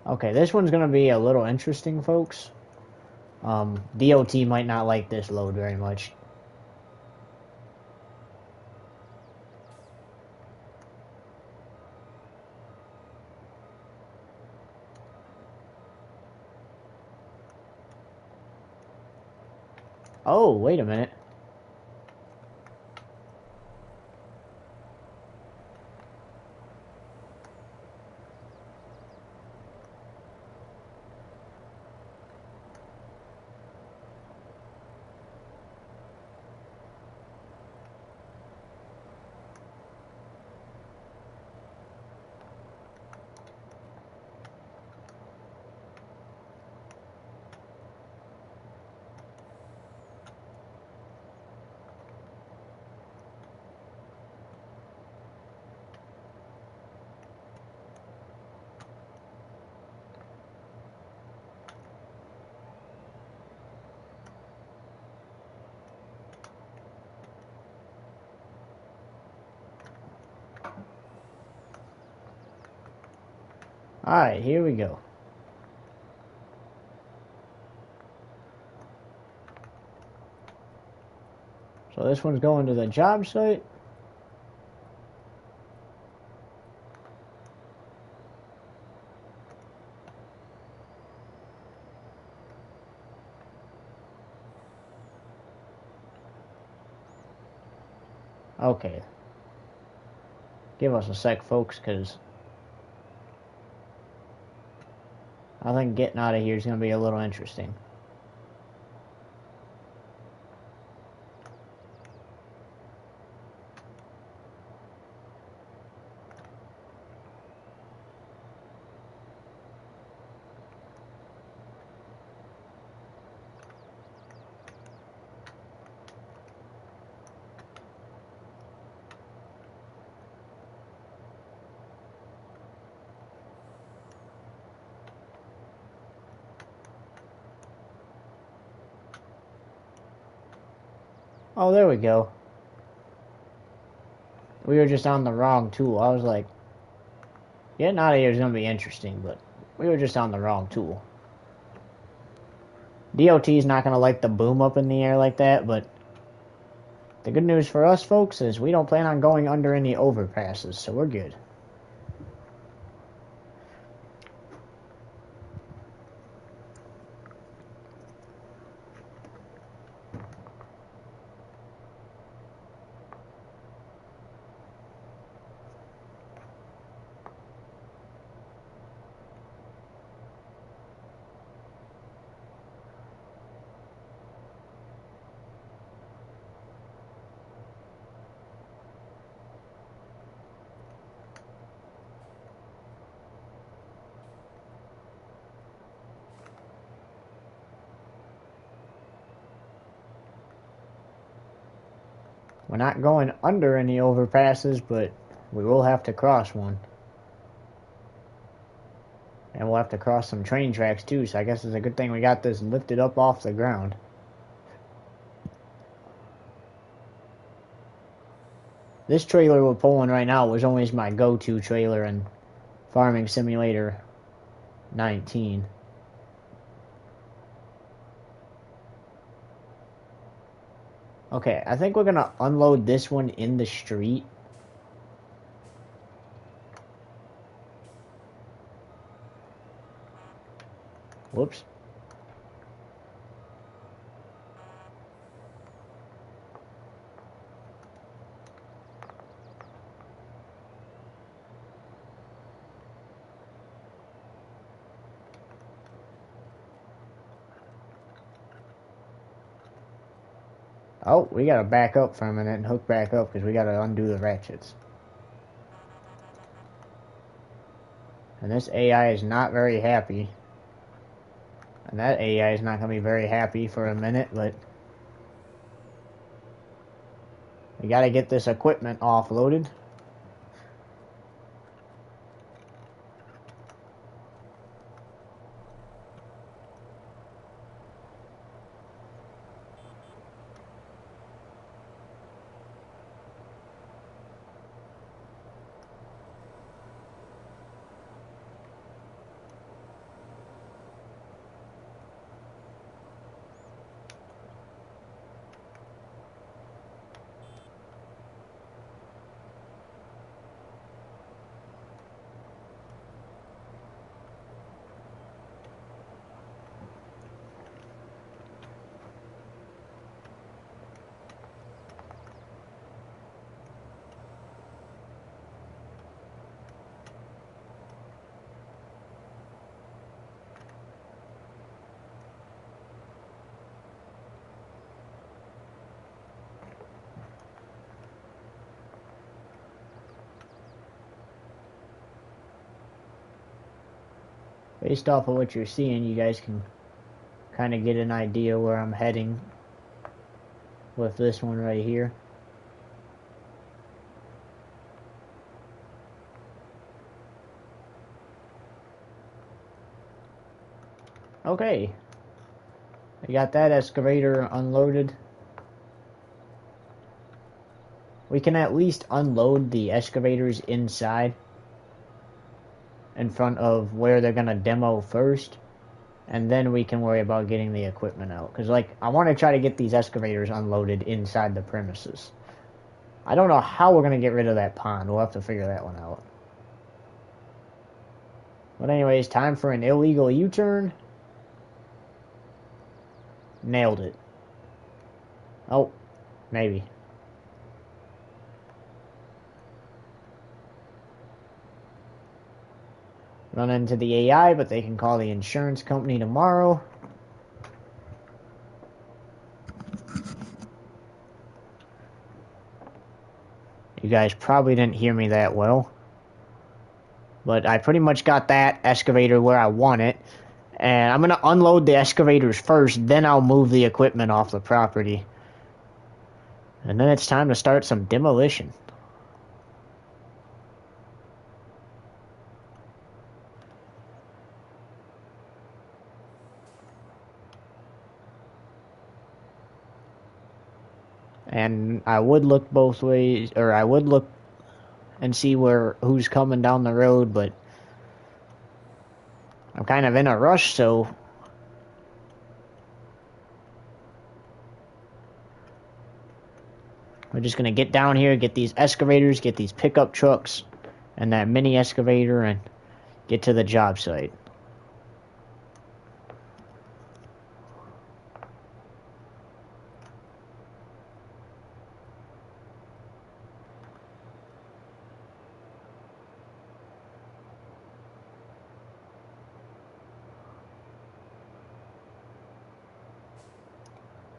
Okay, this one's going to be a little interesting, folks. DOT might not like this load very much. Oh, wait a minute. Alright, here we go. So this one's going to the job site. Okay. Give us a sec, folks, because I think getting out of here is going to be a little interesting. Oh, there we go. We were just on the wrong tool. I was like, getting out of here is going to be interesting, but we were just on the wrong tool. DOT is not going to like the boom up in the air like that, but the good news for us, folks, is we don't plan on going under any overpasses, so we're good. We're not going under any overpasses, but we will have to cross one. And we'll have to cross some train tracks too, so I guess it's a good thing we got this lifted up off the ground. This trailer we're pulling right now was always my go-to trailer in Farming Simulator 19. Okay, I think we're gonna unload this one in the street. Whoops. Oh, we gotta back up for a minute and hook back up because we gotta undo the ratchets. And this AI is not very happy. And that AI is not gonna be very happy for a minute, but we gotta get this equipment offloaded. Based off of what you're seeing, you guys can kind of get an idea where I'm heading with this one right here. Okay, I got that excavator unloaded. We can at least unload the excavators inside in front of where they're gonna demo first, and then we can worry about getting the equipment out. Because, like, I want to try to get these excavators unloaded inside the premises. I don't know how we're gonna get rid of that pond. We'll have to figure that one out. But anyways, time for an illegal U-turn. Nailed it. Oh, maybe. Run into the AI, but they can call the insurance company tomorrow. You guys probably didn't hear me that well. But I pretty much got that excavator where I want it. And I'm going to unload the excavators first, then I'll move the equipment off the property. And then it's time to start some demolition. And I would look both ways, or I would look and see who's coming down the road, but I'm kind of in a rush, so we're just going to get down here, get these excavators, get these pickup trucks, and that mini excavator, and get to the job site.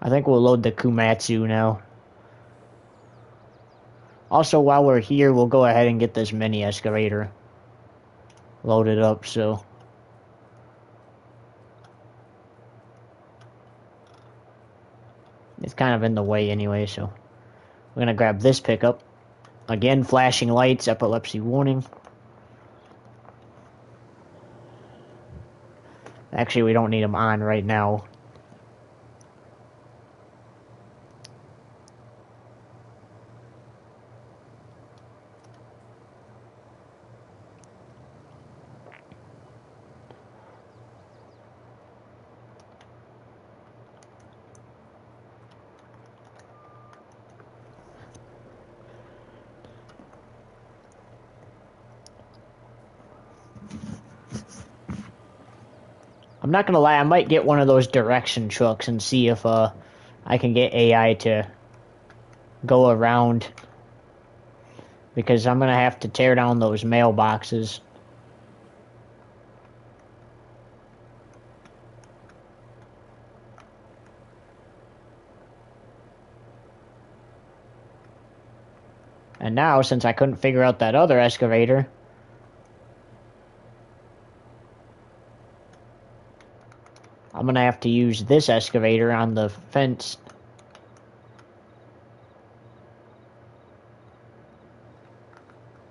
I think we'll load the Komatsu now. Also, while we're here, we'll go ahead and get this mini excavator loaded up, so it's kind of in the way anyway, so we're going to grab this pickup. Again, flashing lights, epilepsy warning. Actually, we don't need them on right now. I'm not gonna lie, I might get one of those direction trucks and see if I can get AI to go around, because I'm gonna have to tear down those mailboxes. And now, since I couldn't figure out that other excavator, I'm gonna have to use this excavator on the fence.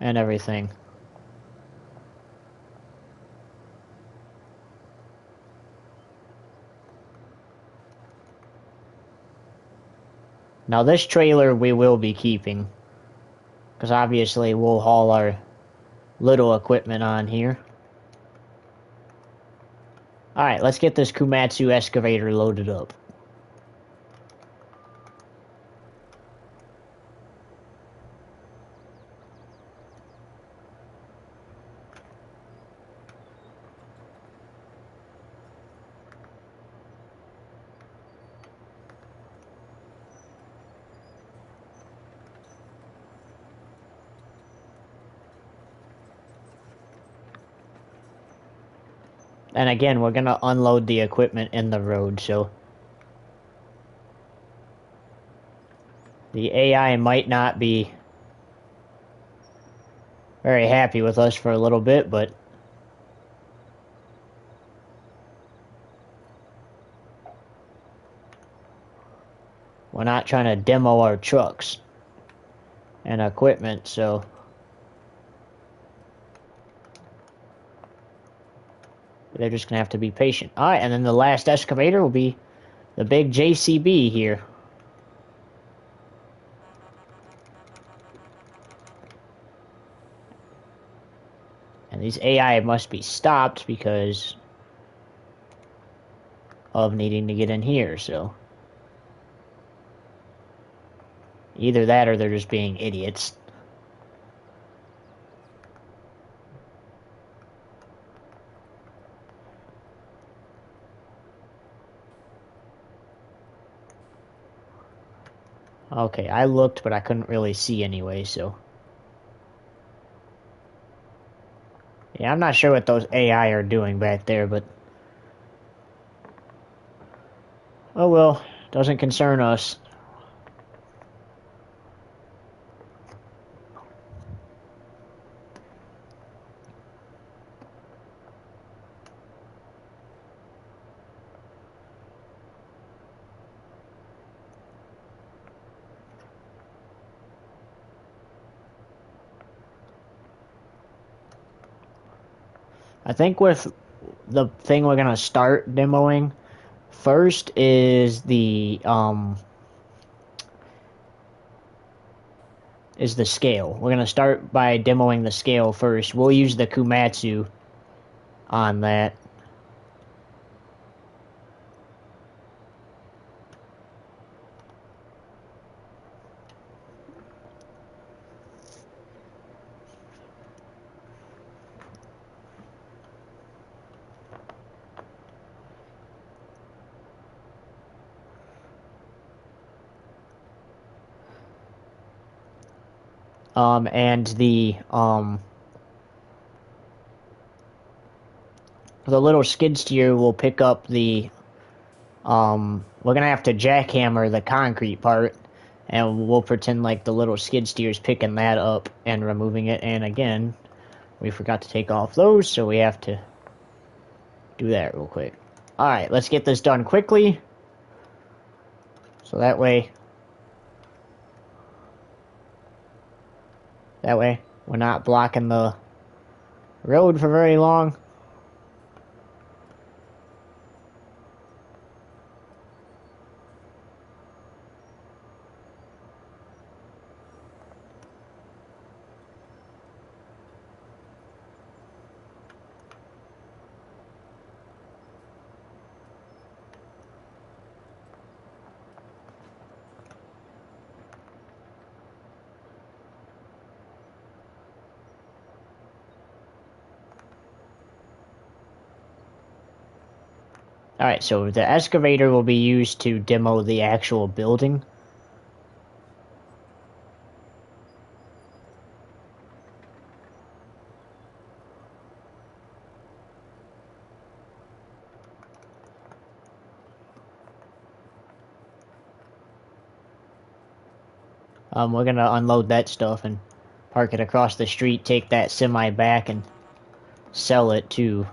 And everything. Now this trailer we will be keeping, because obviously we'll haul our little equipment on here. Alright, let's get this Komatsu excavator loaded up. And again, we're gonna unload the equipment in the road, so the AI might not be very happy with us for a little bit, but we're not trying to demo our trucks and equipment, so they're just gonna have to be patient. Alright, and then the last excavator will be the big JCB here. And these AI must be stopped because of needing to get in here, so either that or they're just being idiots. Okay, I looked, but I couldn't really see anyway, so yeah, I'm not sure what those AI are doing back there, but oh well, doesn't concern us. I think with the thing we're gonna start demoing first is the scale. We're gonna start by demoing the scale first. We'll use the Komatsu on that. And the little skid steer will pick up the we're gonna have to jackhammer the concrete part, and we'll pretend like the little skid steer's picking that up and removing it. And again, we forgot to take off those, so we have to do that real quick. Alright, let's get this done quickly, so that way we're not blocking the road for very long. Alright, so the excavator will be used to demo the actual building. We're gonna unload that stuff and park it across the street, take that semi back and sell it too.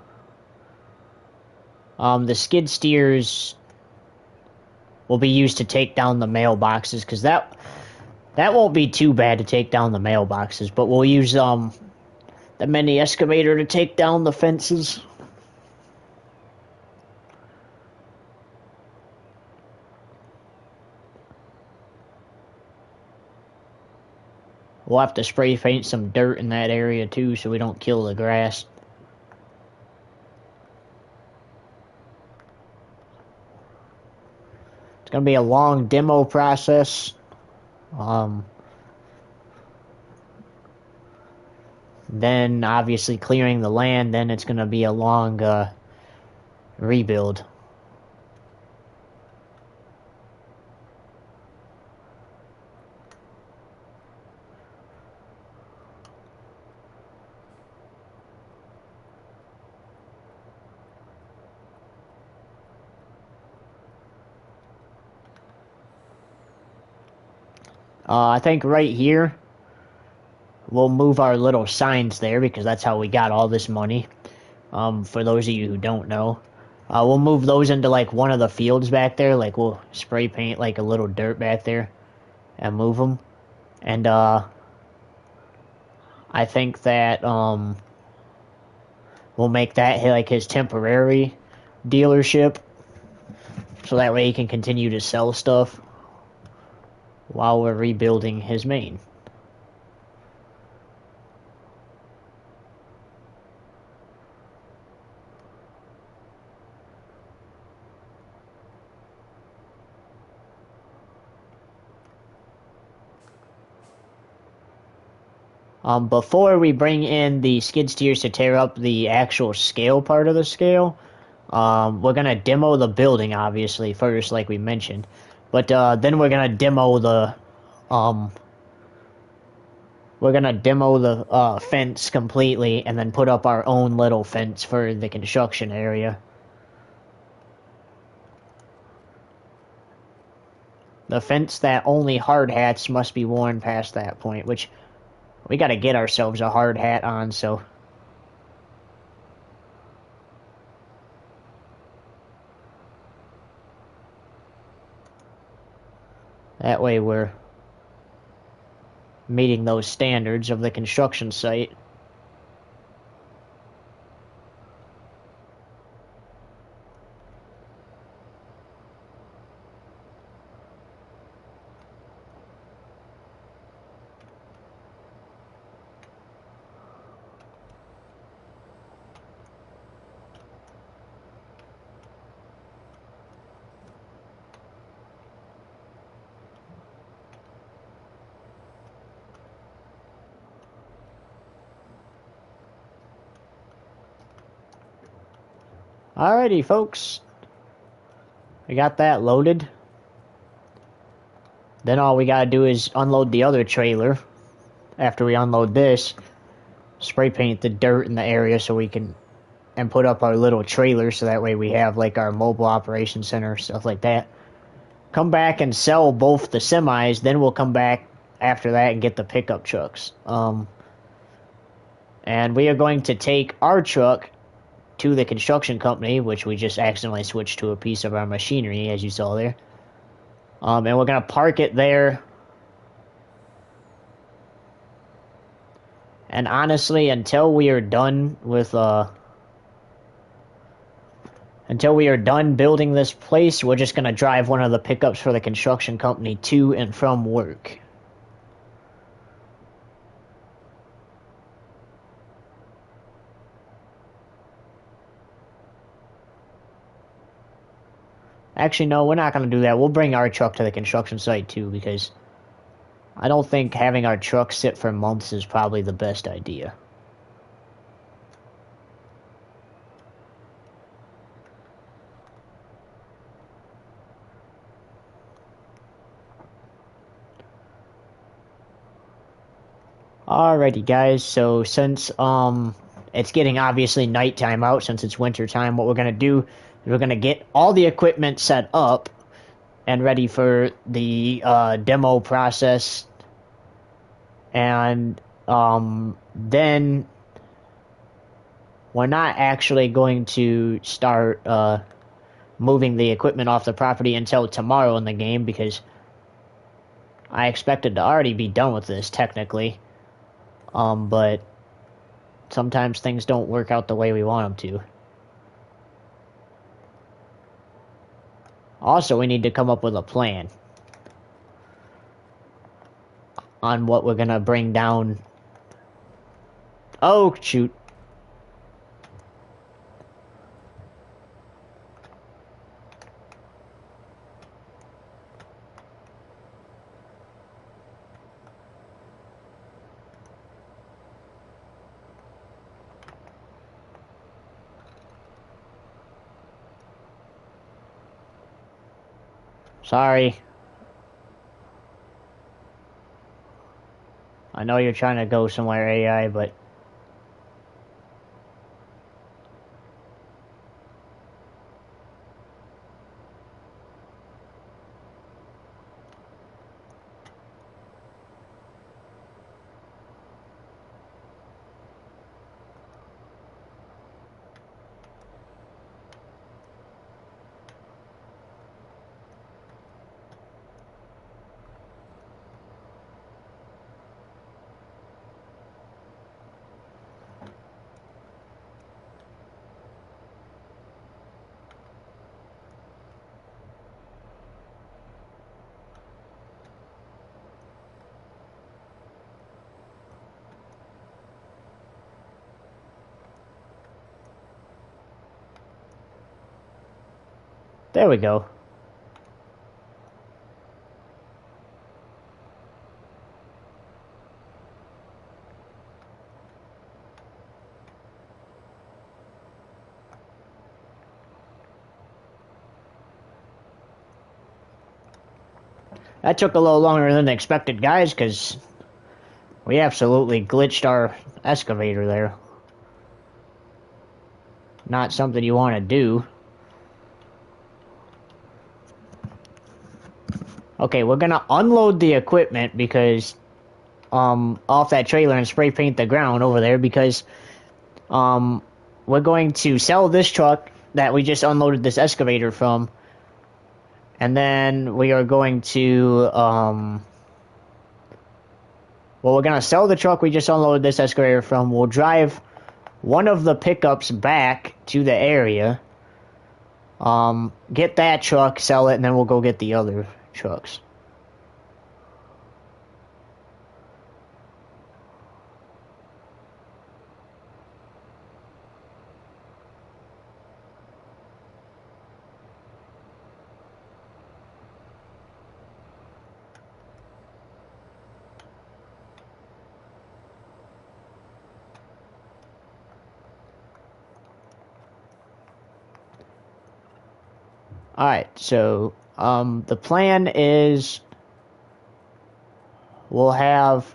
The skid steers will be used to take down the mailboxes, because that won't be too bad to take down the mailboxes, but we'll use the mini excavator to take down the fences. We'll have to spray paint some dirt in that area too, so we don't kill the grass. It's gonna be a long demo process. Then obviously clearing the land, then it's gonna be a long rebuild. I think right here, we'll move our little signs there, because that's how we got all this money. For those of you who don't know. We'll move those into, like, one of the fields back there. Like, we'll spray paint, like, a little dirt back there and move them. And, I think that, we'll make that, like, his temporary dealership. So that way he can continue to sell stuff while we're rebuilding his main. Before we bring in the skid steers to tear up the actual scale part of the scale, we're gonna demo the building, obviously, first, like we mentioned. But then we're gonna demo the fence completely, and then put up our own little fence for the construction area. The fence that only hard hats must be worn past that point, which we gotta get ourselves a hard hat on, so. That way we're meeting those standards of the construction site. Alrighty, folks. We got that loaded. Then all we gotta do is unload the other trailer. After we unload this, spray paint the dirt in the area so we can, and put up our little trailer so that way we have like our mobile operation center, stuff like that. Come back and sell both the semis, then we'll come back after that and get the pickup trucks. And we are going to take our truck to the construction company, which we just accidentally switched to a piece of our machinery, as you saw there. And we're going to park it there. And honestly, until we are done with, until we are done building this place, we're just going to drive one of the pickups for the construction company to and from work. Actually, no, we're not going to do that. We'll bring our truck to the construction site, too, because I don't think having our truck sit for months is probably the best idea. Alrighty, guys, so since it's getting obviously nighttime out, since it's winter time, what we're going to do, we're going to get all the equipment set up and ready for the demo process And then we're not actually going to start moving the equipment off the property until tomorrow in the game, because I expected to already be done with this technically, but sometimes things don't work out the way we want them to. Also, we need to come up with a plan on what we're gonna bring down. Oh, shoot. Sorry. I know you're trying to go somewhere, AI, but... There we go. That took a little longer than expected, guys, because we absolutely glitched our excavator there. Not something you want to do. Okay, we're gonna unload the equipment because off that trailer and spray paint the ground over there, because we're going to sell this truck that we just unloaded this excavator from, and then we are going to well, we're gonna sell the truck we just unloaded this excavator from. We'll drive one of the pickups back to the area, get that truck, sell it, and then we'll go get the other trucks. Alright, so the plan is we'll have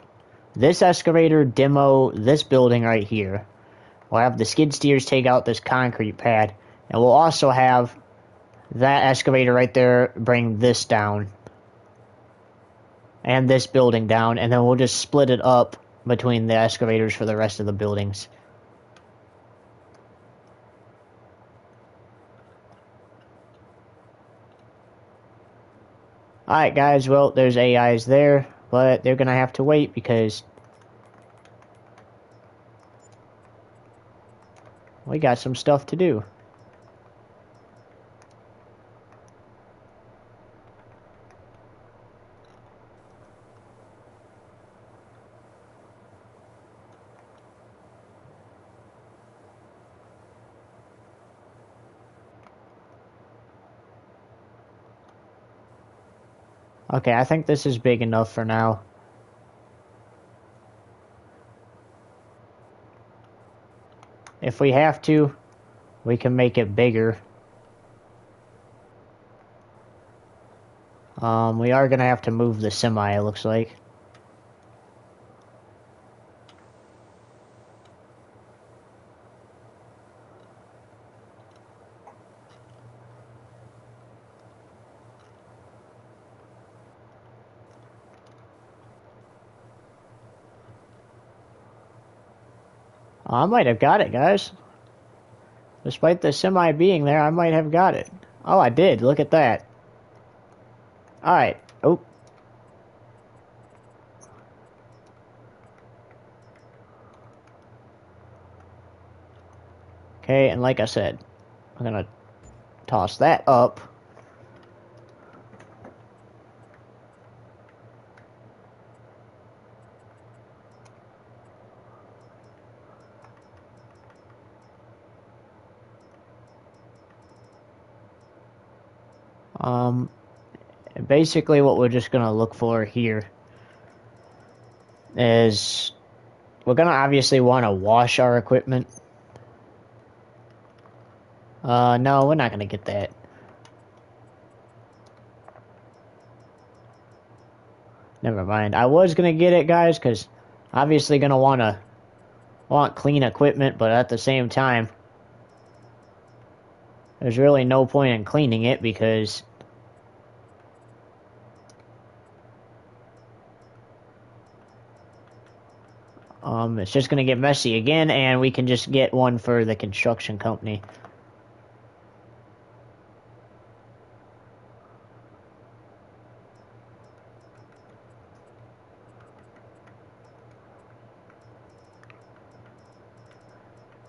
this excavator demo this building right here. We'll have the skid steers take out this concrete pad, and we'll also have that excavator right there bring this down and this building down, and then we'll just split it up between the excavators for the rest of the buildings. Alright guys, well, there's AIs there, but they're gonna have to wait because we got some stuff to do. Okay, I think this is big enough for now. If we have to, we can make it bigger. We are gonna have to move the semi, it looks like. I might have got it, guys. Despite the semi being there, I might have got it. Oh, I did. Look at that. Alright. Oh. Okay, and like I said, I'm gonna toss that up. Basically what we're just gonna look for here is we're gonna obviously want to wash our equipment. No, we're not gonna get that. Never mind. I was gonna get it, guys, because obviously gonna want clean equipment, but at the same time, there's really no point in cleaning it because it's just gonna get messy again, and we can just get one for the construction company.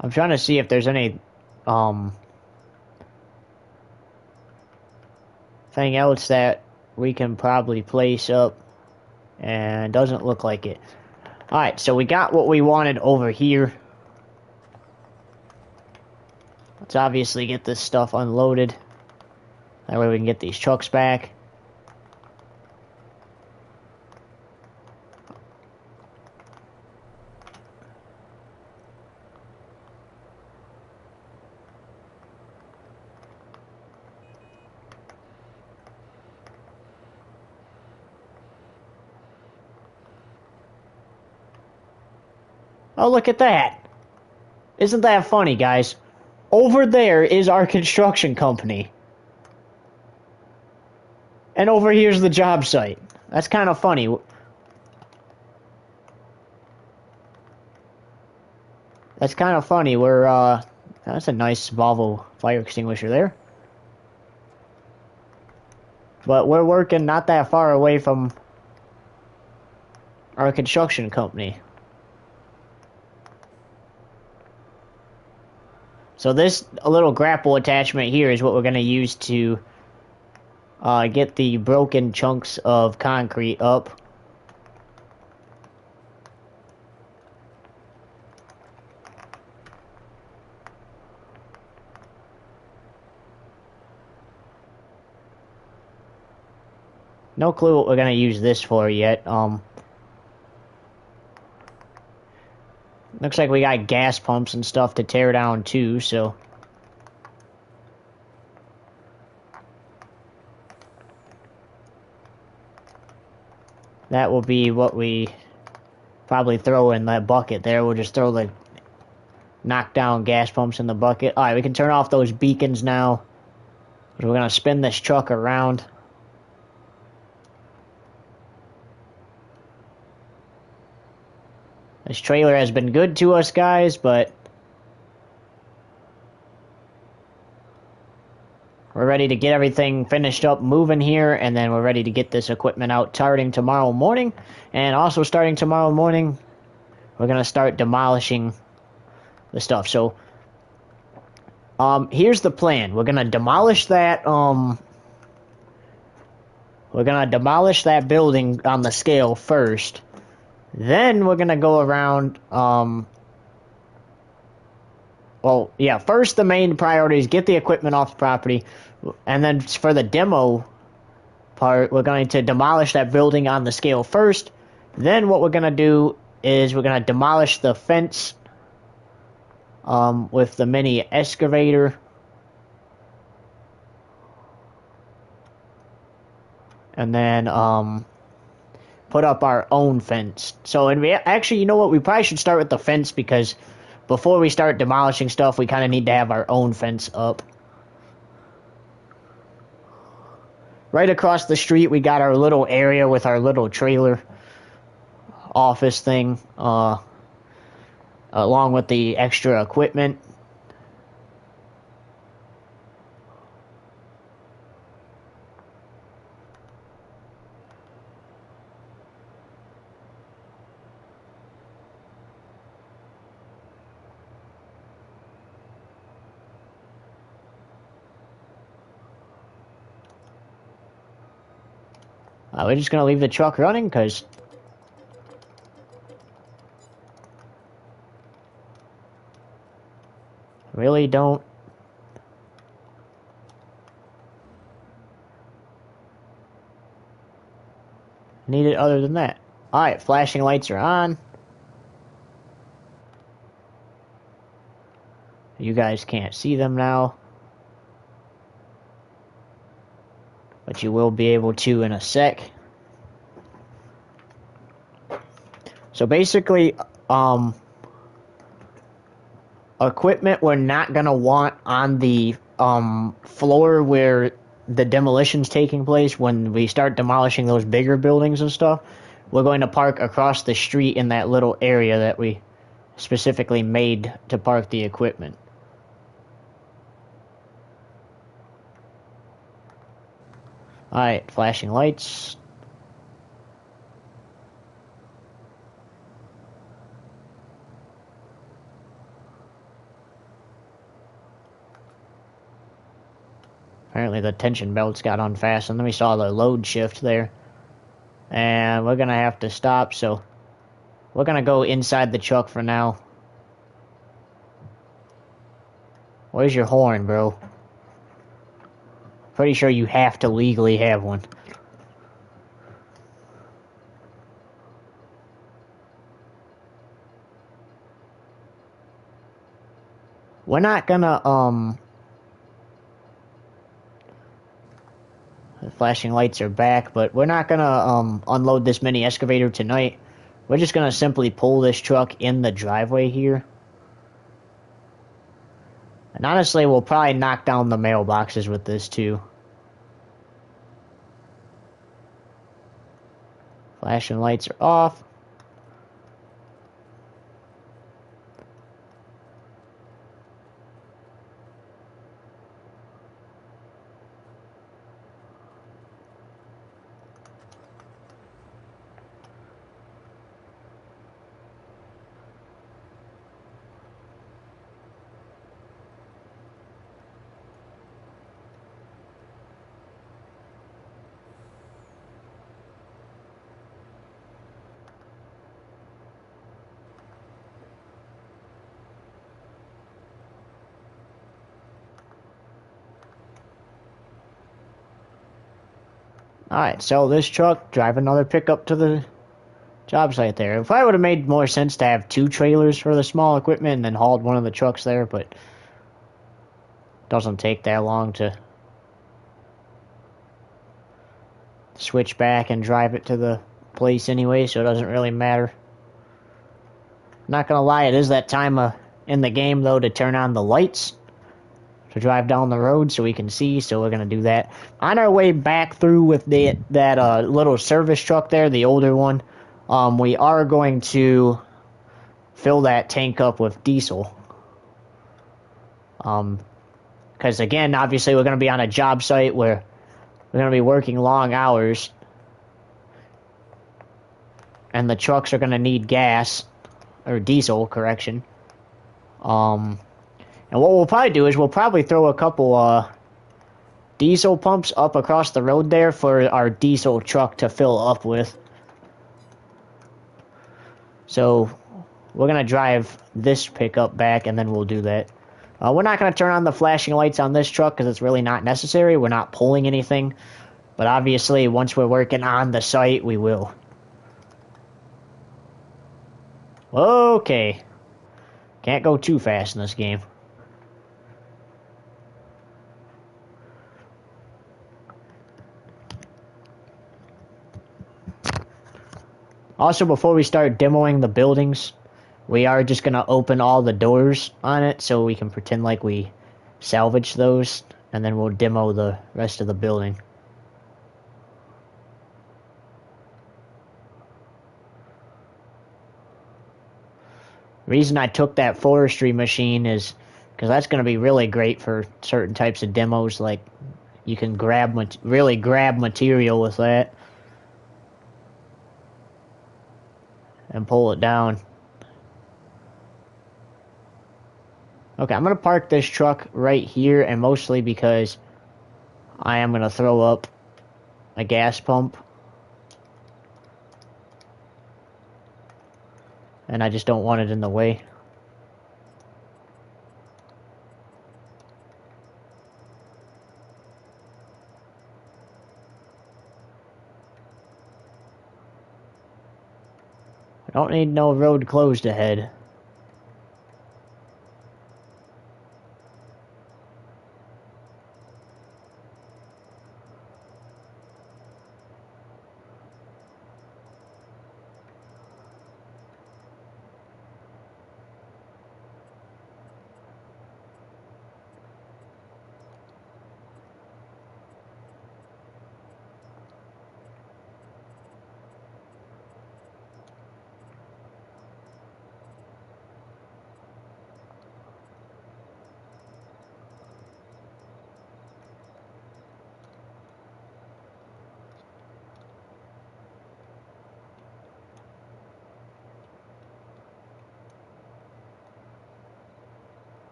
I'm trying to see if there's any thing else that we can probably place up, and doesn't look like it. Alright, so we got what we wanted over here. Let's obviously get this stuff unloaded. That way we can get these trucks back. Oh, look at that. Isn't that funny, guys? Over there is our construction company. And over here's the job site. That's kind of funny. That's kind of funny. That's a nice Volvo fire extinguisher there. But we're working not that far away from our construction company. So this little grapple attachment here is what we're going to use to get the broken chunks of concrete up. No clue what we're going to use this for yet. Looks like we got gas pumps and stuff to tear down too, so that will be what we probably throw in that bucket there. We'll just throw the knockdown gas pumps in the bucket. Alright, we can turn off those beacons now. We're going to spin this truck around. This trailer has been good to us, guys, but we're ready to get everything finished up moving here, and then we're ready to get this equipment out starting tomorrow morning. And also starting tomorrow morning, we're going to start demolishing the stuff. So, here's the plan. We're going to demolish that, building on the scale first. Then we're going to go around, first the main priority is get the equipment off the property, and then for the demo part, we're going to demolish that building on the scale first. Then what we're going to do is we're going to demolish the fence with the mini excavator. And then, put up our own fence. So, actually, you know what? We probably should start with the fence because before we start demolishing stuff, we kind of need to have our own fence up. Right across the street, we got our little area with our little trailer office thing. along with the extra equipment. We're just going to leave the truck running because really don't need it other than that. Alright, flashing lights are on. You guys can't see them now, but you will be able to in a sec. So basically, equipment we're not going to want on the floor where the demolition's taking place when we start demolishing those bigger buildings and stuff. We're going to park across the street in that little area that we specifically made to park the equipment. Alright, flashing lights. Apparently the tension belts got unfastened. Then we saw the load shift there. And we're going to have to stop, so we're going to go inside the truck for now. Where's your horn, bro? Pretty sure you have to legally have one. We're not gonna, the flashing lights are back, but we're not gonna, unload this mini excavator tonight. We're just gonna simply pull this truck in the driveway here. And honestly, we'll probably knock down the mailboxes with this too. Flashing lights are off. Alright, sell this truck, drive another pickup to the job site there. It probably would have made more sense to have 2 trailers for the small equipment and then hauled one of the trucks there, but it doesn't take that long to switch back and drive it to the place anyway, so it doesn't really matter. Not gonna lie, it is that time in the game, though, to turn on the lights to drive down the road so we can see, so we're gonna do that. On our way back through with that little service truck there, the older one, we are going to fill that tank up with diesel. Because again, obviously we're gonna be on a job site where we're gonna be working long hours, and the trucks are gonna need gas, or diesel, correction. And what we'll probably do is we'll probably throw a couple diesel pumps up across the road there for our diesel truck to fill up with. So we're going to drive this pickup back and then we'll do that. We're not going to turn on the flashing lights on this truck because it's really not necessary. We're not pulling anything. But obviously once we're working on the site, we will. Okay. Can't go too fast in this game. Also, before we start demoing the buildings, we are just going to open all the doors on it so we can pretend like we salvage those, and then we'll demo the rest of the building. Reason I took that forestry machine is because that's going to be really great for certain types of demos. Like you can really grab material with that and pull it down. Okay, I'm going to park this truck right here, and mostly because I am going to throw up a gas pump. And I just don't want it in the way. I don't need no road closed ahead.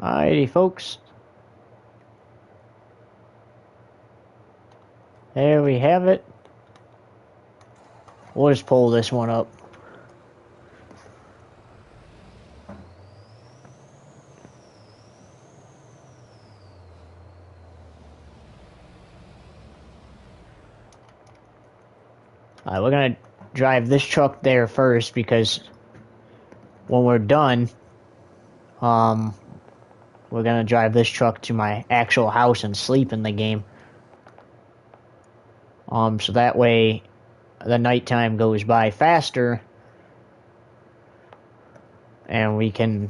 Alrighty, folks. There we have it. We'll just pull this one up. Alright, we're gonna drive this truck there first because when we're done, we're gonna drive this truck to my actual house and sleep in the game. So that way the nighttime goes by faster and we can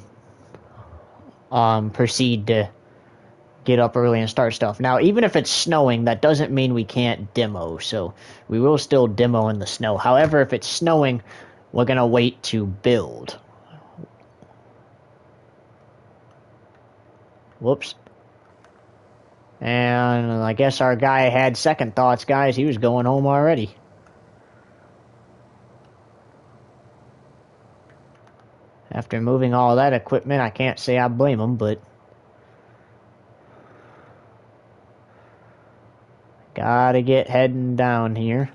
proceed to get up early and start stuff. Now, even if it's snowing, that doesn't mean we can't demo, so we will still demo in the snow. However, if it's snowing, we're gonna wait to build. Whoops. And I guess our guy had second thoughts, guys. He was going home already. After moving all that equipment, I can't say I blame him, but gotta get heading down here.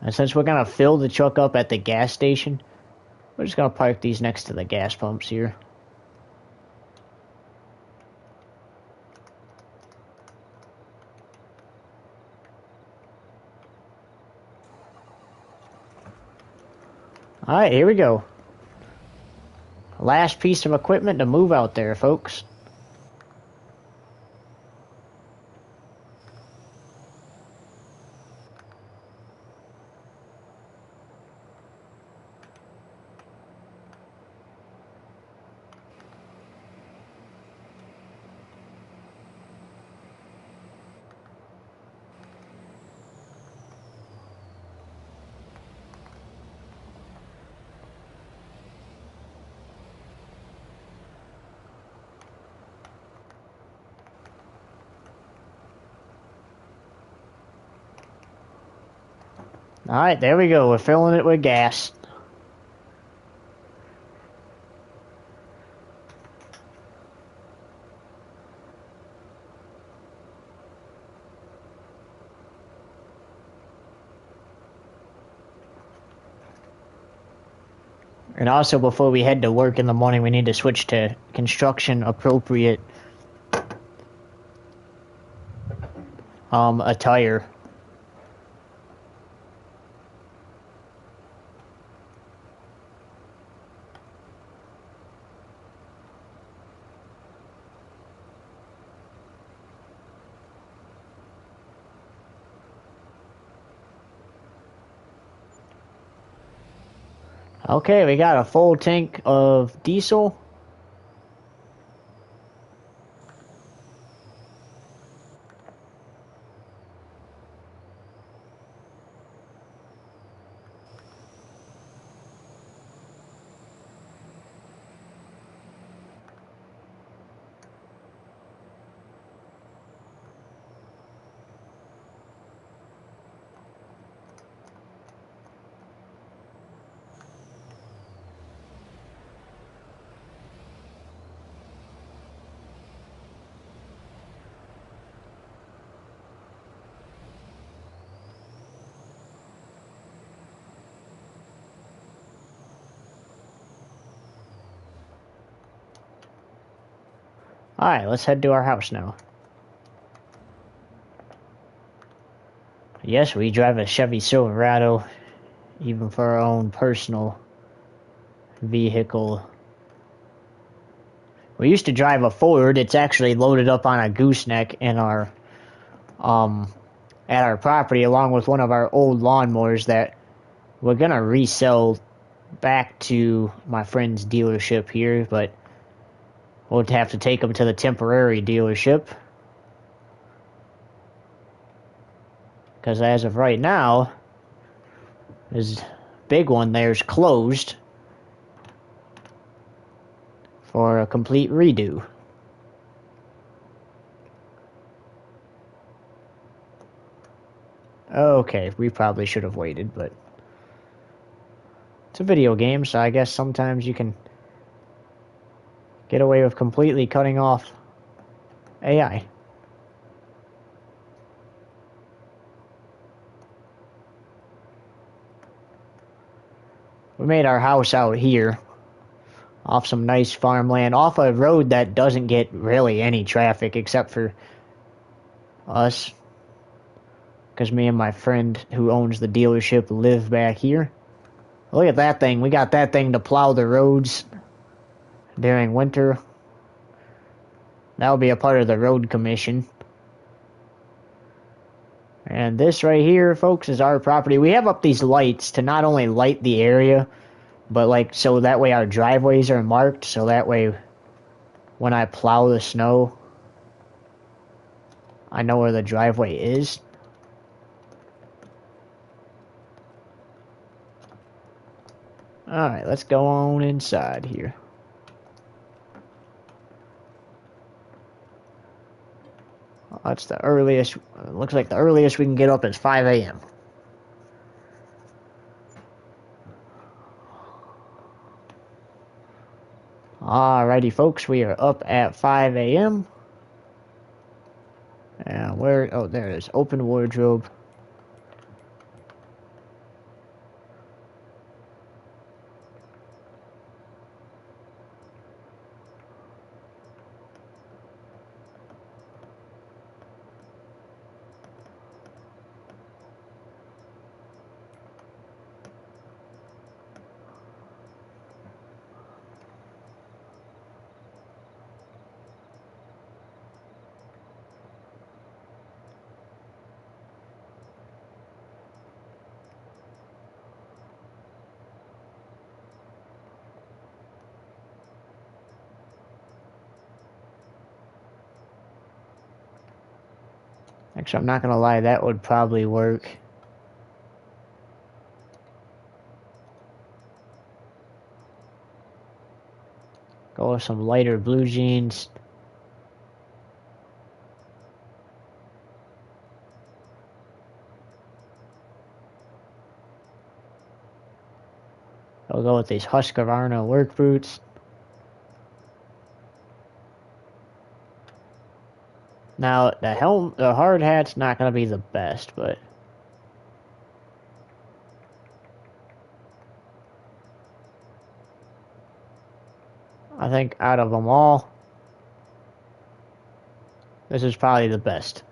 And since we're gonna fill the truck up at the gas station, we're just gonna park these next to the gas pumps here. Alright, here we go. Last piece of equipment to move out there, folks. Alright, there we go. We're filling it with gas. And also, before we head to work in the morning, we need to switch to construction appropriate A tire. Okay, we got a full tank of diesel. Alright, let's head to our house now. Yes, we drive a Chevy Silverado, even for our own personal vehicle. We used to drive a Ford. It's actually loaded up on a gooseneck in our, at our property, along with one of our old lawnmowers that we're gonna resell back to my friend's dealership here, but we'll have to take them to the temporary dealership. Because as of right now, this big one there's closed for a complete redo. Okay, we probably should have waited, but it's a video game, so I guess sometimes you can get away with completely cutting off AI. We made our house out here, off some nice farmland, off a road that doesn't get really any traffic except for us, because me and my friend who owns the dealership live back here. Look at that thing. We got that thing to plow the roads during winter. That'll be a part of the road commission. And this right here, folks, is our property. We have up these lights to not only light the area, but like so that way our driveways are marked, so that way when I plow the snow, I know where the driveway is. Alright, let's go on inside here. That's the earliest. Looks like the earliest we can get up is 5 a.m. Alrighty, folks, we are up at 5 a.m. And where? Oh, there it is. Open wardrobe. Actually, I'm not gonna lie, that would probably work. Go with some lighter blue jeans. I'll go with these Husqvarna work boots. Now, the hard hat's not gonna be the best, but I think out of them all, this is probably the best.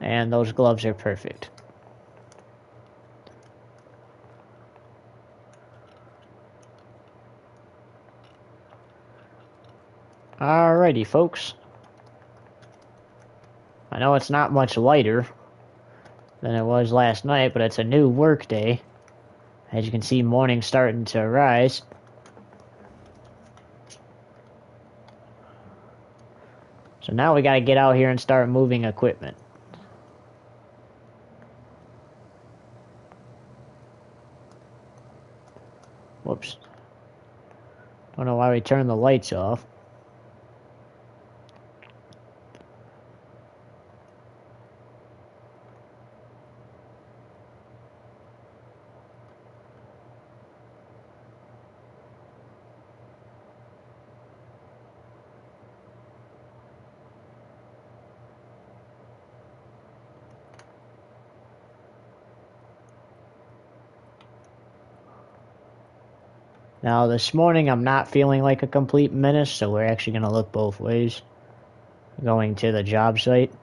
And those gloves are perfect. Alrighty, folks. I know it's not much lighter than it was last night, but it's a new work day. As you can see, morning's starting to rise. So now we gotta get out here and start moving equipment. Whoops. Don't know why we turned the lights off. Now this morning I'm not feeling like a complete menace, so we're actually going to look both ways. Going to the job site.